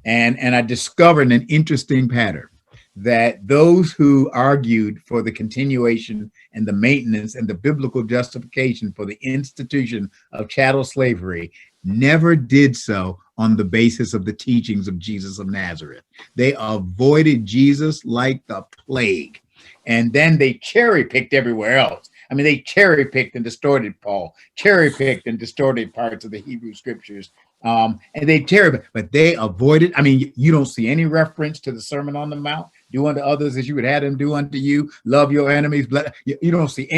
And I discovered an interesting pattern, that those who argued for the continuation and the maintenance and the biblical justification for the institution of chattel slavery never did so on the basis of the teachings of Jesus of Nazareth. They avoided Jesus like the plague. And then they cherry-picked everywhere else. I mean, they cherry-picked and distorted Paul, cherry-picked and distorted parts of the Hebrew scriptures. And they cherry-picked, but they avoided. I mean, you don't see any reference to the Sermon on the Mount. Do unto others as you would have them do unto you. Love your enemies. You don't see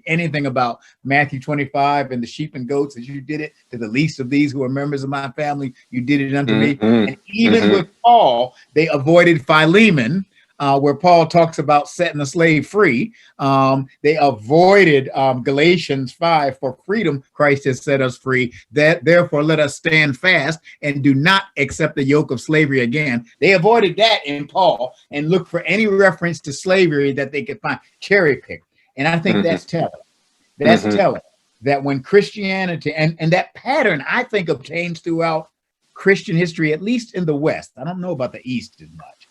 anything about Matthew 25 and the sheep and goats as you did it to the least of these who are members of my family. You did it unto me. And even with Paul, they avoided Philemon, where Paul talks about setting a slave free. They avoided Galatians 5, for freedom Christ has set us free. That therefore let us stand fast and do not accept the yoke of slavery again. They avoided that in Paul and looked for any reference to slavery that they could find, cherry pick. And I think that's telling. That's telling that when Christianity and that pattern, I think, obtains throughout Christian history, at least in the West. I don't know about the East as much.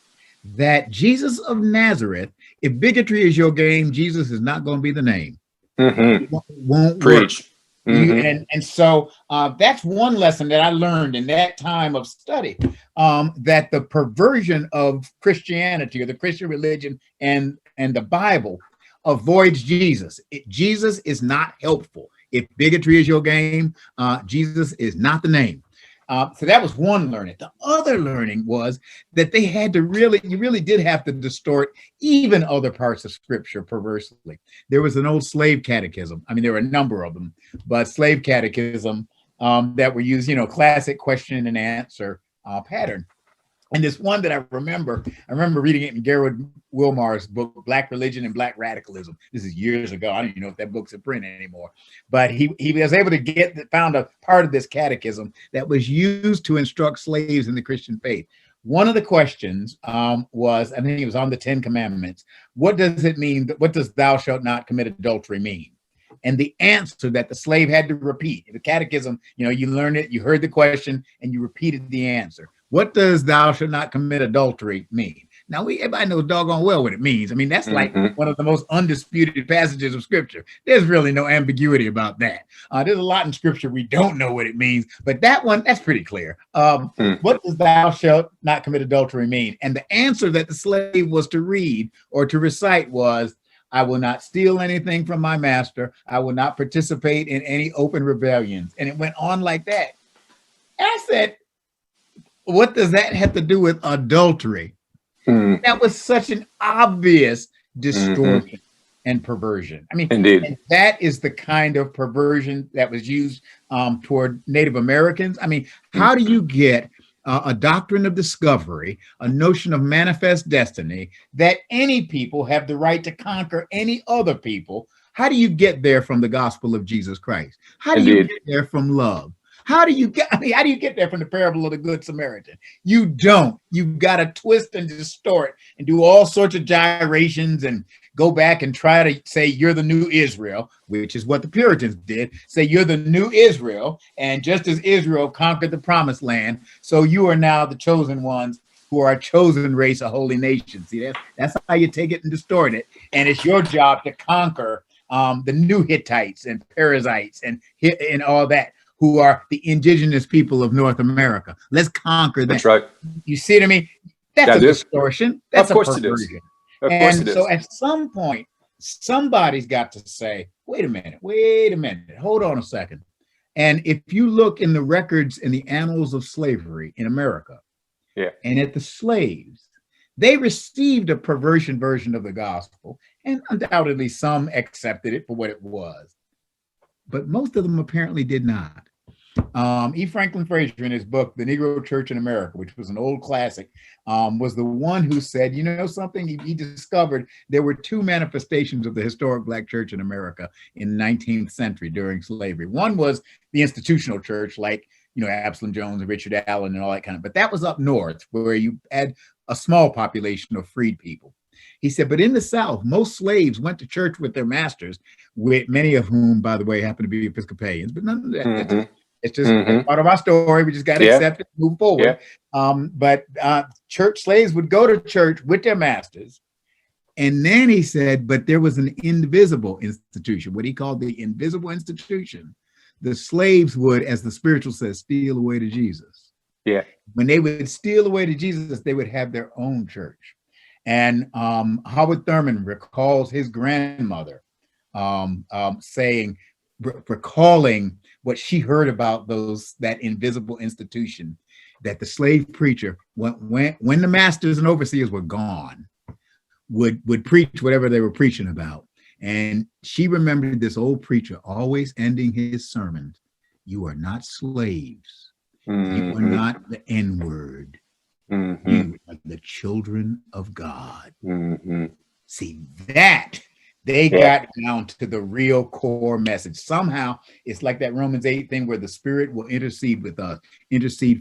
That Jesus of Nazareth, if bigotry is your game, Jesus is not going to be the name. Won't preach. And so that's one lesson that I learned in that time of study, that the perversion of Christianity or the Christian religion and the Bible avoids Jesus. Jesus is not helpful. If bigotry is your game, Jesus is not the name. So that was one learning. The other learning was that they had to you really did have to distort even other parts of scripture perversely. There was an old slave catechism. I mean, there were a number of them, but slave catechism that were used, classic question and answer pattern. And this one that I remember reading it in Gerald Wilmar's book, Black Religion and Black Radicalism. This is years ago. I don't even know if that book's in print anymore. But he was able to found a part of this catechism that was used to instruct slaves in the Christian faith. One of the questions was, I think it was on the 10 Commandments. What does it mean? What does thou shalt not commit adultery mean? And the answer that the slave had to repeat, the catechism, you learned it, you heard the question, and you repeated the answer. What does thou shalt not commit adultery mean? Now, everybody knows doggone well what it means. I mean, that's like one of the most undisputed passages of scripture. There's really no ambiguity about that. There's a lot in scripture we don't know what it means, but that one, that's pretty clear. What does thou shalt not commit adultery mean? And the answer that the slave was to read or to recite was, I will not steal anything from my master. I will not participate in any open rebellions. And it went on like that. And I said, what does that have to do with adultery? That was such an obvious distortion and perversion. I mean, Indeed. And that is the kind of perversion that was used toward Native Americans. I mean, how do you get a doctrine of discovery, a notion of manifest destiny, that any people have the right to conquer any other people? How do you get there from the gospel of Jesus Christ? How do you get there from love? How do you get there from the parable of the Good Samaritan? You don't. You've got to twist and distort and do all sorts of gyrations and go back and try to say you're the new Israel, which is what the Puritans did. Say you're the new Israel, and just as Israel conquered the promised land, so you are now the chosen ones who are a chosen race, a holy nation. See, that's how you take it and distort it. And it's your job to conquer the new Hittites and Perizzites and all that, who are the indigenous people of North America. Let's conquer them. That's right. You see what I mean? That's a distortion. That's of course a perversion. It is. Of course it is. So at some point, somebody's got to say, wait a minute, hold on a second. And if you look in the records in the annals of slavery in America, and at the slaves, they received a perversion version of the gospel, and undoubtedly some accepted it for what it was. But most of them apparently did not. E. Franklin Frazier, in his book, The Negro Church in America, which was an old classic, was the one who said, you know something, he discovered there were two manifestations of the historic Black church in America in the 19th century during slavery. One was the institutional church, like, Absalom Jones and Richard Allen and all that kind of, but that was up north where you had a small population of freed people. He said, but in the South, most slaves went to church with their masters, with many of whom, by the way, happen to be Episcopalians, but none of that. It's just part of our story. We just got to accept it, move forward. But church slaves would go to church with their masters. And then he said, but there was an invisible institution, what he called the invisible institution. The slaves would, as the spiritual says, steal away to Jesus. When they would steal away to Jesus, they would have their own church. And Howard Thurman recalls his grandmother recalling what she heard about that invisible institution, that the slave preacher, when the masters and overseers were gone, would preach whatever they were preaching about. And she remembered this old preacher always ending his sermons, you are not slaves. You are not the N-word. You are the children of God. See, that they got down to the real core message. Somehow it's like that Romans 8 thing where the Spirit will intercede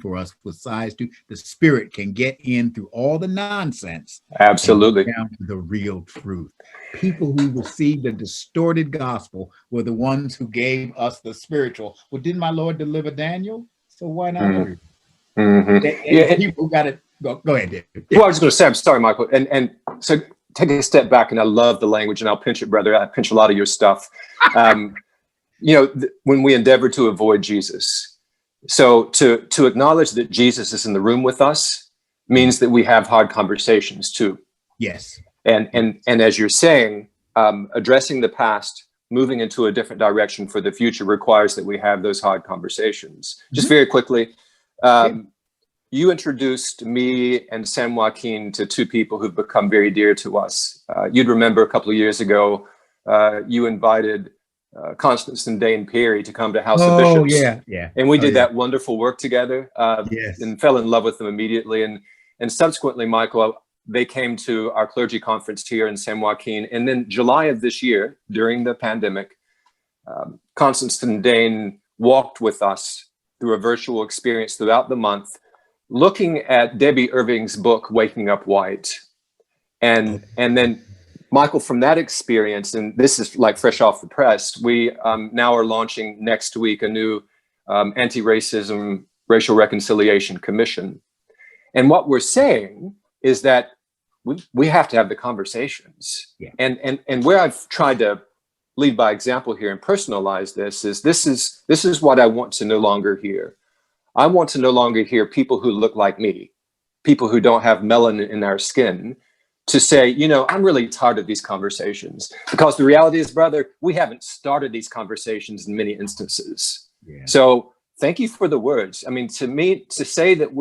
for us with size to the Spirit can get in through all the nonsense. Absolutely. Down to the real truth. People who received a distorted gospel were the ones who gave us the spiritual. Well, didn't my Lord deliver Daniel? So why not? People got it. Go ahead, David. Well, I was going to say, I'm sorry, Michael. And so take a step back, and I love the language, and I'll pinch it, brother. I pinch a lot of your stuff. When we endeavor to avoid Jesus. So to acknowledge that Jesus is in the room with us means that we have hard conversations too. Yes. And as you're saying, addressing the past, moving into a different direction for the future requires that we have those hard conversations. Just very quickly, you introduced me and San Joaquin to two people who've become very dear to us. You'd remember a couple of years ago, you invited Constance and Dane Perry to come to House of Bishops. Yeah. And we did that wonderful work together and fell in love with them immediately. And And subsequently, Michael, they came to our clergy conference here in San Joaquin. And then July of this year, during the pandemic, Constance Dane walked with us through a virtual experience throughout the month, looking at Debbie Irving's book, Waking Up White. And then, Michael, from that experience, and this is like fresh off the press, we now are launching next week a new anti-racism racial reconciliation commission. And what we're saying is that we have to have the conversations. Yeah. And where I've tried to lead by example here and personalize this is what I want to no longer hear. I want to no longer hear people who look like me, people who don't have melanin in our skin, to say, you know, I'm really tired of these conversations. Because the reality is, brother, we haven't started these conversations in many instances. Yeah. So thank you for the words. I mean, to me, to say that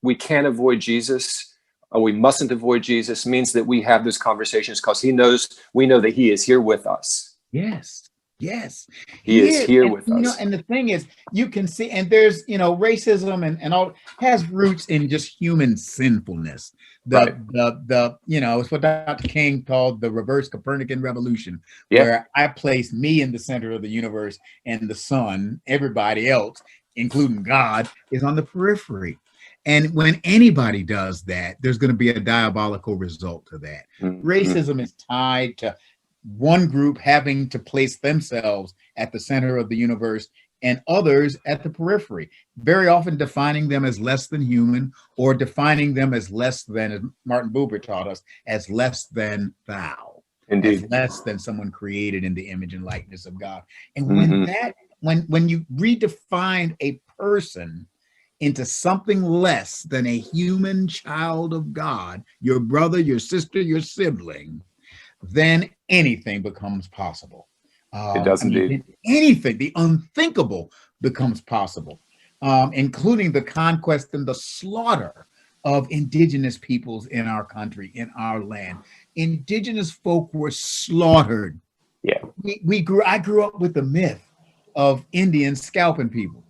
we can't avoid Jesus or we mustn't avoid Jesus means that we have those conversations because we know that he is here with us. Yes. Yes. He is here with us. You know, and the thing is, you can see, and there's, you know, racism and all has roots in just human sinfulness. The you know, it's what Dr. King called the reverse Copernican revolution, where I place me in the center of the universe and the sun, everybody else, including God, is on the periphery. And when anybody does that, there's going to be a diabolical result to that. Mm-hmm. Racism is tied to one group having to place themselves at the center of the universe and others at the periphery, very often defining them as less than human or defining them as less than, as Martin Buber taught us, as less than thou. Indeed. As less than someone created in the image and likeness of God. And when you redefine a person into something less than a human child of God, your brother, your sister, your sibling, then anything becomes possible. It does indeed. Anything, the unthinkable becomes possible, including the conquest and the slaughter of indigenous peoples in our country, in our land. Indigenous folk were slaughtered. Yeah. I grew up with the myth of Indians scalping people.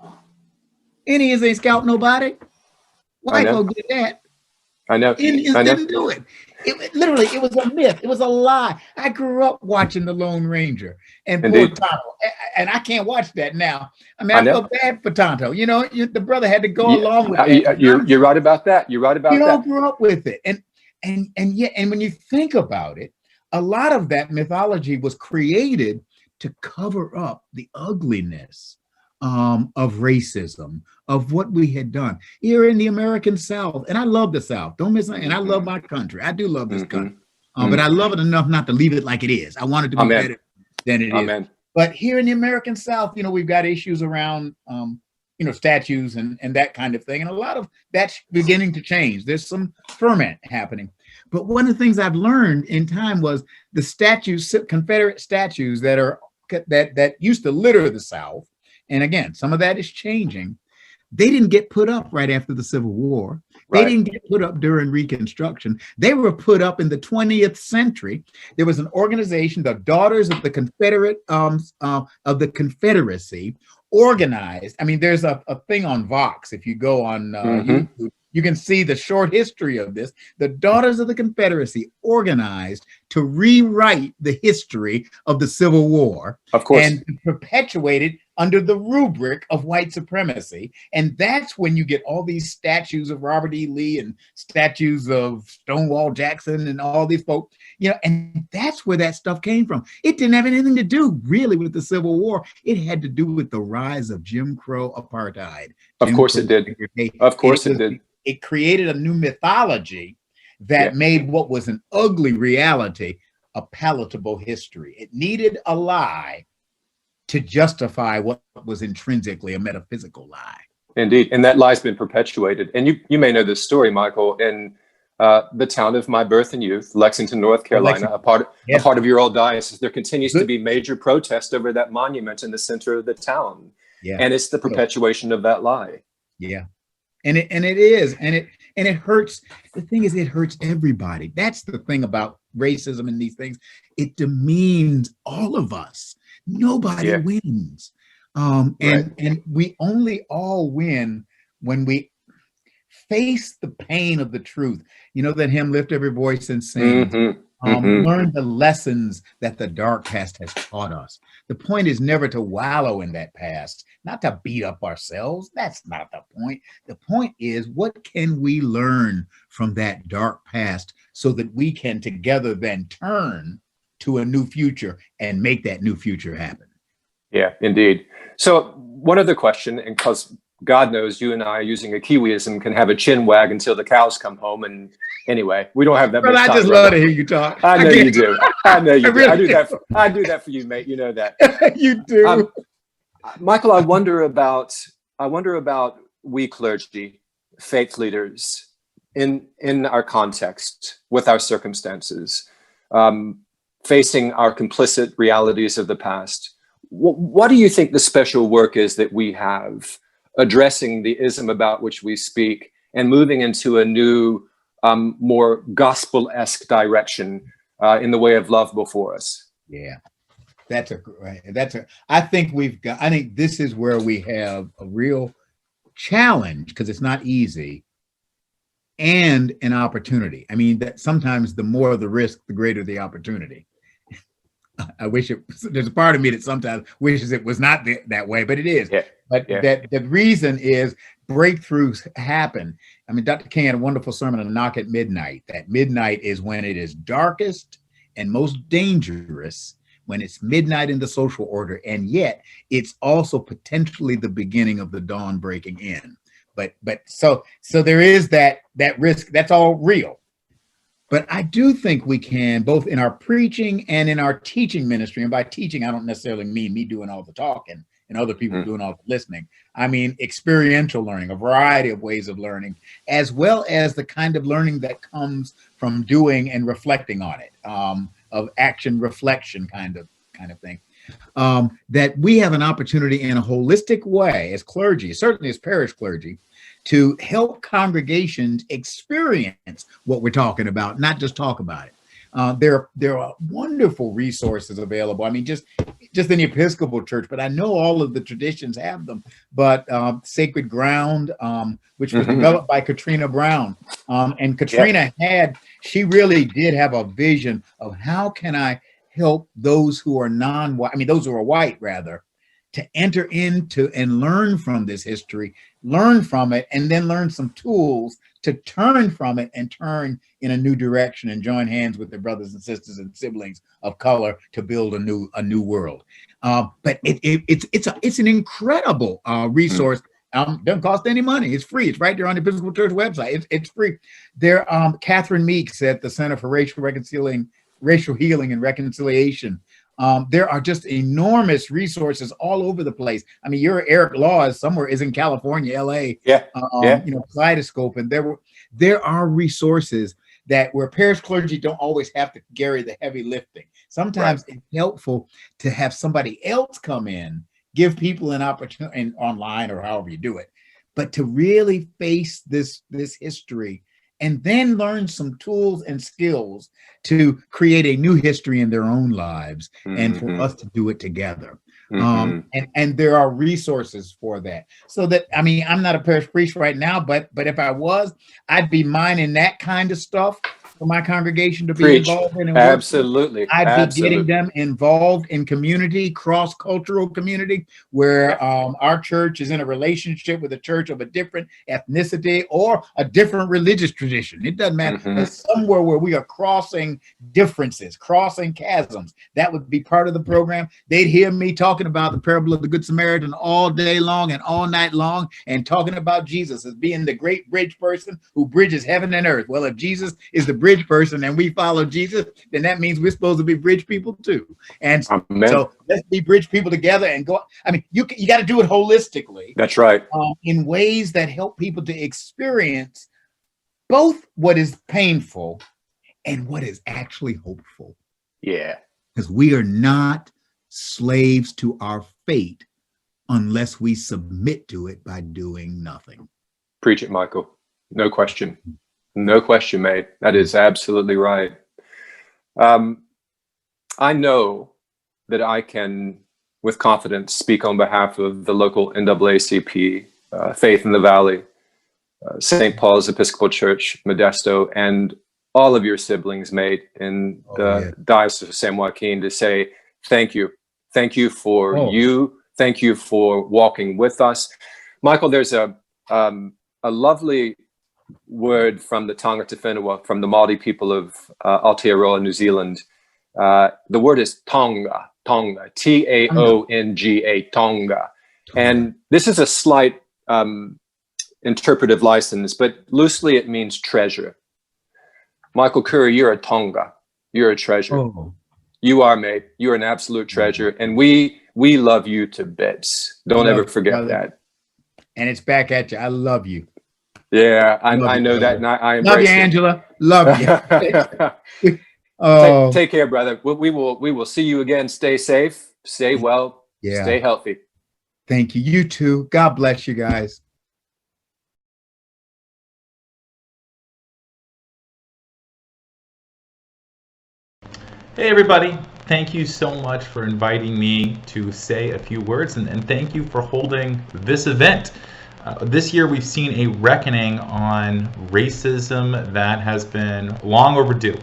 Indians ain't scalp nobody. Why go get that? I know. Indians didn't do it. It literally, it was a myth. It was a lie. I grew up watching The Lone Ranger and poor Tonto, and I can't watch that now. I mean, I feel bad for Tonto. You know, the brother had to go along with it. You're right about that. You're right about that. You all grew up with it, and when you think about it, a lot of that mythology was created to cover up the ugliness of racism, of what we had done here in the American South. And I love the South. Don't miss it. And I love my country. I do love this country. But I love it enough not to leave it like it is. I want it to be better than it is. But here in the American South, you know, we've got issues around, you know, statues and that kind of thing. And a lot of that's beginning to change. There's some ferment happening. But one of the things I've learned in time was the statues, Confederate statues that used to litter the South. And again, some of that is changing. They didn't get put up right after the Civil War. They didn't get put up during Reconstruction. They were put up in the 20th century. There was an organization, the Daughters of the Confederate of the Confederacy, organized. I mean, there's a thing on Vox. If you go on YouTube, you can see the short history of this. The Daughters of the Confederacy organized to rewrite the history of the Civil War, of course, and perpetuate it under the rubric of white supremacy. And that's when you get all these statues of Robert E. Lee and statues of Stonewall Jackson and all these folks, you know, and that's where that stuff came from. It didn't have anything to do really with the Civil War. It had to do with the rise of Jim Crow apartheid. Of course it did. Of course it did. It created a new mythology that made what was an ugly reality a palatable history. It needed a lie to justify what was intrinsically a metaphysical lie. Indeed, and that lie's been perpetuated. And you may know this story, Michael, in the town of my birth and youth, Lexington, North Carolina, a part of your old diocese. There continues to be major protest over that monument in the center of the town. Yeah. And it's the perpetuation of that lie. Yeah. And it hurts. The thing is, it hurts everybody. That's the thing about racism and these things. It demeans all of us. Nobody wins. And we only all win when we face the pain of the truth. You know that hymn, Lift Every Voice and Sing. Learn the lessons that the dark past has taught us. The point is never to wallow in that past, not to beat up ourselves. That's not the point. The point is, what can we learn from that dark past so that we can together then turn to a new future and make that new future happen? Yeah, indeed. So one other question, and because God knows you and I, using a Kiwiism, can have a chin wag until the cows come home. And anyway, we don't have that much time. I just love to hear you talk. I know you do. I know you do. Really I do that for you, mate. You know that. You do. Michael, I wonder about we clergy, faith leaders, in our context, with our circumstances, facing our complicit realities of the past. What do you think the special work is that we have addressing the ism about which we speak and moving into a new, more gospel-esque direction in the way of love before us? Yeah, I think this is where we have a real challenge, because it's not easy, and an opportunity. I mean, that sometimes the more the risk, the greater the opportunity. I wish there's a part of me that sometimes wishes it was not that way, but it is. Yeah. But that the reason is breakthroughs happen. I mean, Dr. King had a wonderful sermon on a knock at midnight. That midnight is when it is darkest and most dangerous, when it's midnight in the social order, and yet it's also potentially the beginning of the dawn breaking in. But so there is that risk. That's all real. But I do think we can, both in our preaching and in our teaching ministry, and by teaching, I don't necessarily mean me doing all the talking and other people doing all the listening. I mean experiential learning, a variety of ways of learning, as well as the kind of learning that comes from doing and reflecting on it, of action reflection kind of thing. That we have an opportunity in a holistic way as clergy, certainly as parish clergy, to help congregations experience what we're talking about, not just talk about it. There are wonderful resources available. I mean, just in the Episcopal Church, but I know all of the traditions have them. But Sacred Ground, which was developed by Katrina Brown, and Katrina she really did have a vision of how can I help those who are those who are white rather, to enter into and learn from this history, learn from it, and then learn some tools to turn from it and turn in a new direction and join hands with their brothers and sisters and siblings of color to build a new world. But it's an incredible resource. Doesn't cost any money. It's free. It's right there on the Episcopal Church website. It's free. There, Catherine Meeks at the Center for Racial Healing and Reconciliation. There are just enormous resources all over the place. I mean, your Eric Law is in California, LA, Kaleidoscope, and there are resources where parish clergy don't always have to carry the heavy lifting. Sometimes it's helpful to have somebody else come in, give people an opportunity, online or however you do it, but to really face this history and then learn some tools and skills to create a new history in their own lives, and for us to do it together. And there are resources for that. So that, I mean, I'm not a parish priest right now, but if I was, I'd be mining that kind of stuff for my congregation to be involved in. Absolutely. I'd be getting them involved in community, cross-cultural community, where our church is in a relationship with a church of a different ethnicity or a different religious tradition. It doesn't matter. It's somewhere where we are crossing differences, crossing chasms. That would be part of the program. They'd hear me talking about the parable of the Good Samaritan all day long and all night long, and talking about Jesus as being the great bridge person who bridges heaven and earth. Well, if Jesus is the bridge person and we follow Jesus, then that means we're supposed to be bridge people too. And so let's be bridge people together and go. I mean, you got to do it holistically. That's right. In ways that help people to experience both what is painful and what is actually hopeful. Yeah. Because we are not slaves to our fate unless we submit to it by doing nothing. Preach it, Michael. No question. No question, mate. That is absolutely right. I know that I can, with confidence, speak on behalf of the local NAACP, Faith in the Valley, St. Paul's Episcopal Church, Modesto, and all of your siblings made in the Diocese of San Joaquin to say thank you. Thank you for you. Thank you for walking with us. Michael, there's a lovely word from the Tonga Te Whenua, from the Māori people of Aotearoa, New Zealand. The word is tonga, Taonga, tonga. And this is a slight interpretive license, but loosely it means treasure. Michael Curry, you're a tonga. You're a treasure. Oh. You are, mate. You're an absolute treasure. And we love you to bits. Don't ever forget that. And it's back at you. I love you. Yeah, I know that. And I love you, embrace it. Angela. Love you. Oh, Take care, brother. We will see you again. Stay safe. Stay well. Yeah. Stay healthy. Thank you. You too. God bless you guys. Hey everybody, thank you so much for inviting me to say a few words, and thank you for holding this event. This year we've seen a reckoning on racism that has been long overdue.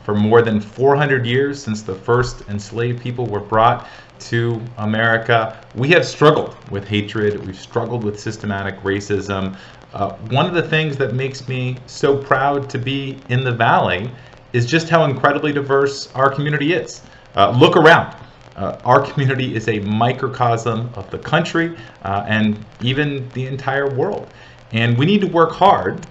For more than 400 years, since the first enslaved people were brought to America, we have struggled with hatred, we've struggled with systematic racism. One of the things that makes me so proud to be in the Valley is just how incredibly diverse our community is. Look around. Our community is a microcosm of the country and even the entire world. And we need to work hard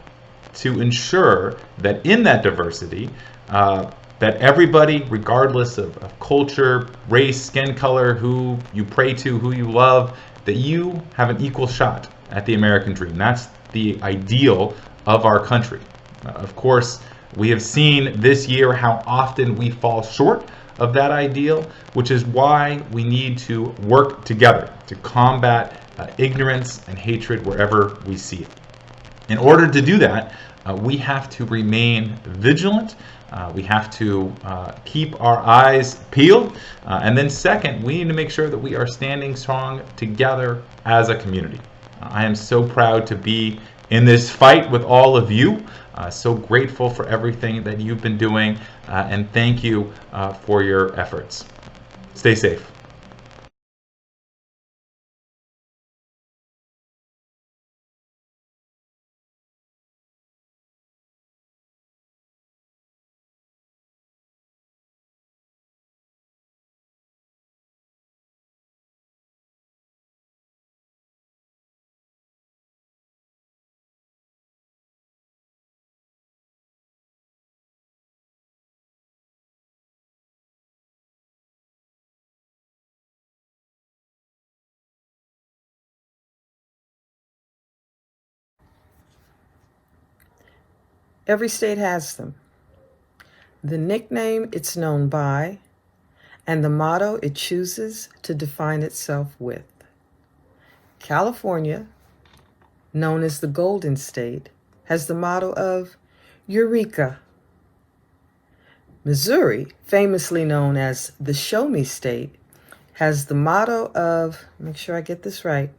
to ensure that in that diversity, that everybody, regardless of culture, race, skin color, who you pray to, who you love, that you have an equal shot at the American dream. That's the ideal of our country. Of course, we have seen this year how often we fall short of that ideal, which is why we need to work together to combat ignorance and hatred wherever we see it. In order to do that, we have to remain vigilant. We have to keep our eyes peeled. And then second, we need to make sure that we are standing strong together as a community. I am so proud to be in this fight with all of you. So grateful for everything that you've been doing, and thank you for your efforts. Stay safe. Every state has them. The nickname it's known by, and the motto it chooses to define itself with. California, known as the Golden State, has the motto of Eureka. Missouri, famously known as the Show Me State, has the motto of, make sure I get this right,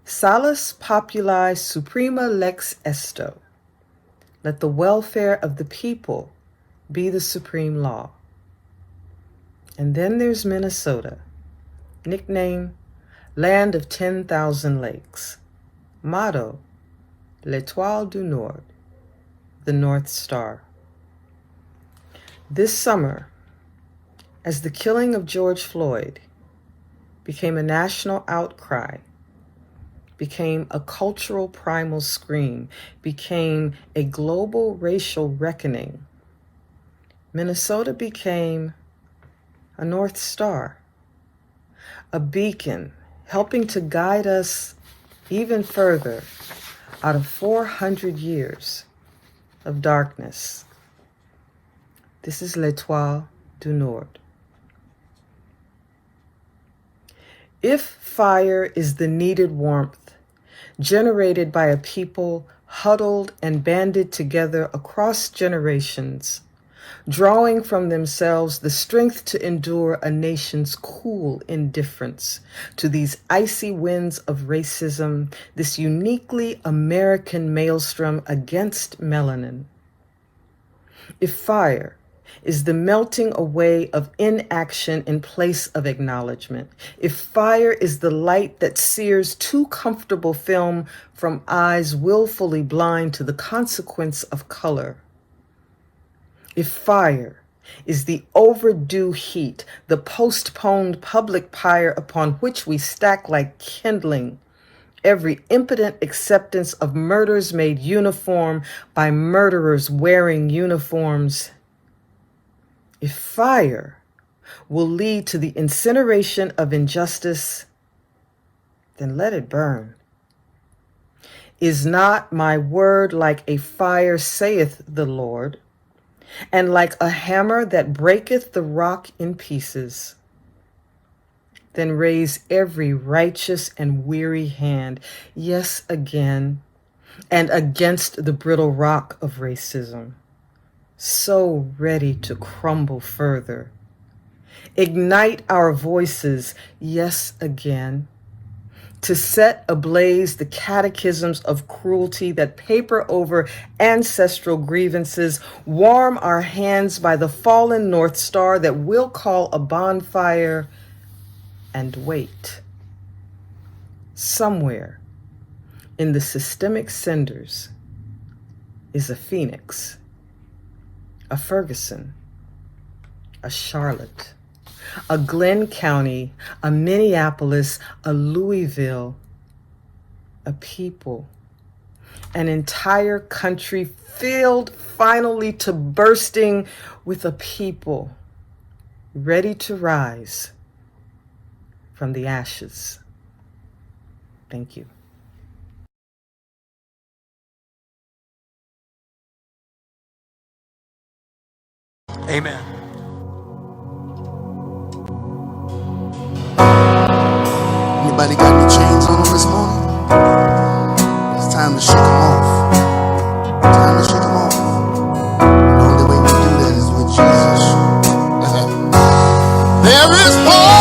Salus Populi Suprema Lex Esto. Let the welfare of the people be the supreme law. And then there's Minnesota, nicknamed Land of 10,000 Lakes. Motto, L'Étoile du Nord, the North Star. This summer, as the killing of George Floyd became a national outcry, became a cultural primal scream, became a global racial reckoning, Minnesota became a North Star, a beacon helping to guide us even further out of 400 years of darkness. This is L'Étoile du Nord. If fire is the needed warmth generated by a people huddled and banded together across generations, drawing from themselves the strength to endure a nation's cool indifference to these icy winds of racism, this uniquely American maelstrom against melanin. If fire is the melting away of inaction in place of acknowledgement, if fire is the light that sears too comfortable film from eyes willfully blind to the consequence of color, if fire is the overdue heat, the postponed public pyre upon which we stack like kindling every impotent acceptance of murders made uniform by murderers wearing uniforms, if fire will lead to the incineration of injustice, then let it burn. Is not my word like a fire, saith the Lord, and like a hammer that breaketh the rock in pieces? Then raise every righteous and weary hand, yes, again, and against the brittle rock of racism, so ready to crumble further. Ignite our voices, yes, again, to set ablaze the catechisms of cruelty that paper over ancestral grievances, warm our hands by the fallen North Star that we'll call a bonfire, and wait. Somewhere in the systemic cinders is a Phoenix, a Ferguson, a Charlotte, a Glenn County, a Minneapolis, a Louisville, a people, an entire country filled finally to bursting with a people ready to rise from the ashes. Thank you. Amen. Anybody got any chains on them this morning? It's time to shake them off. Time to shake them off. The only way we do that is with Jesus. There is power.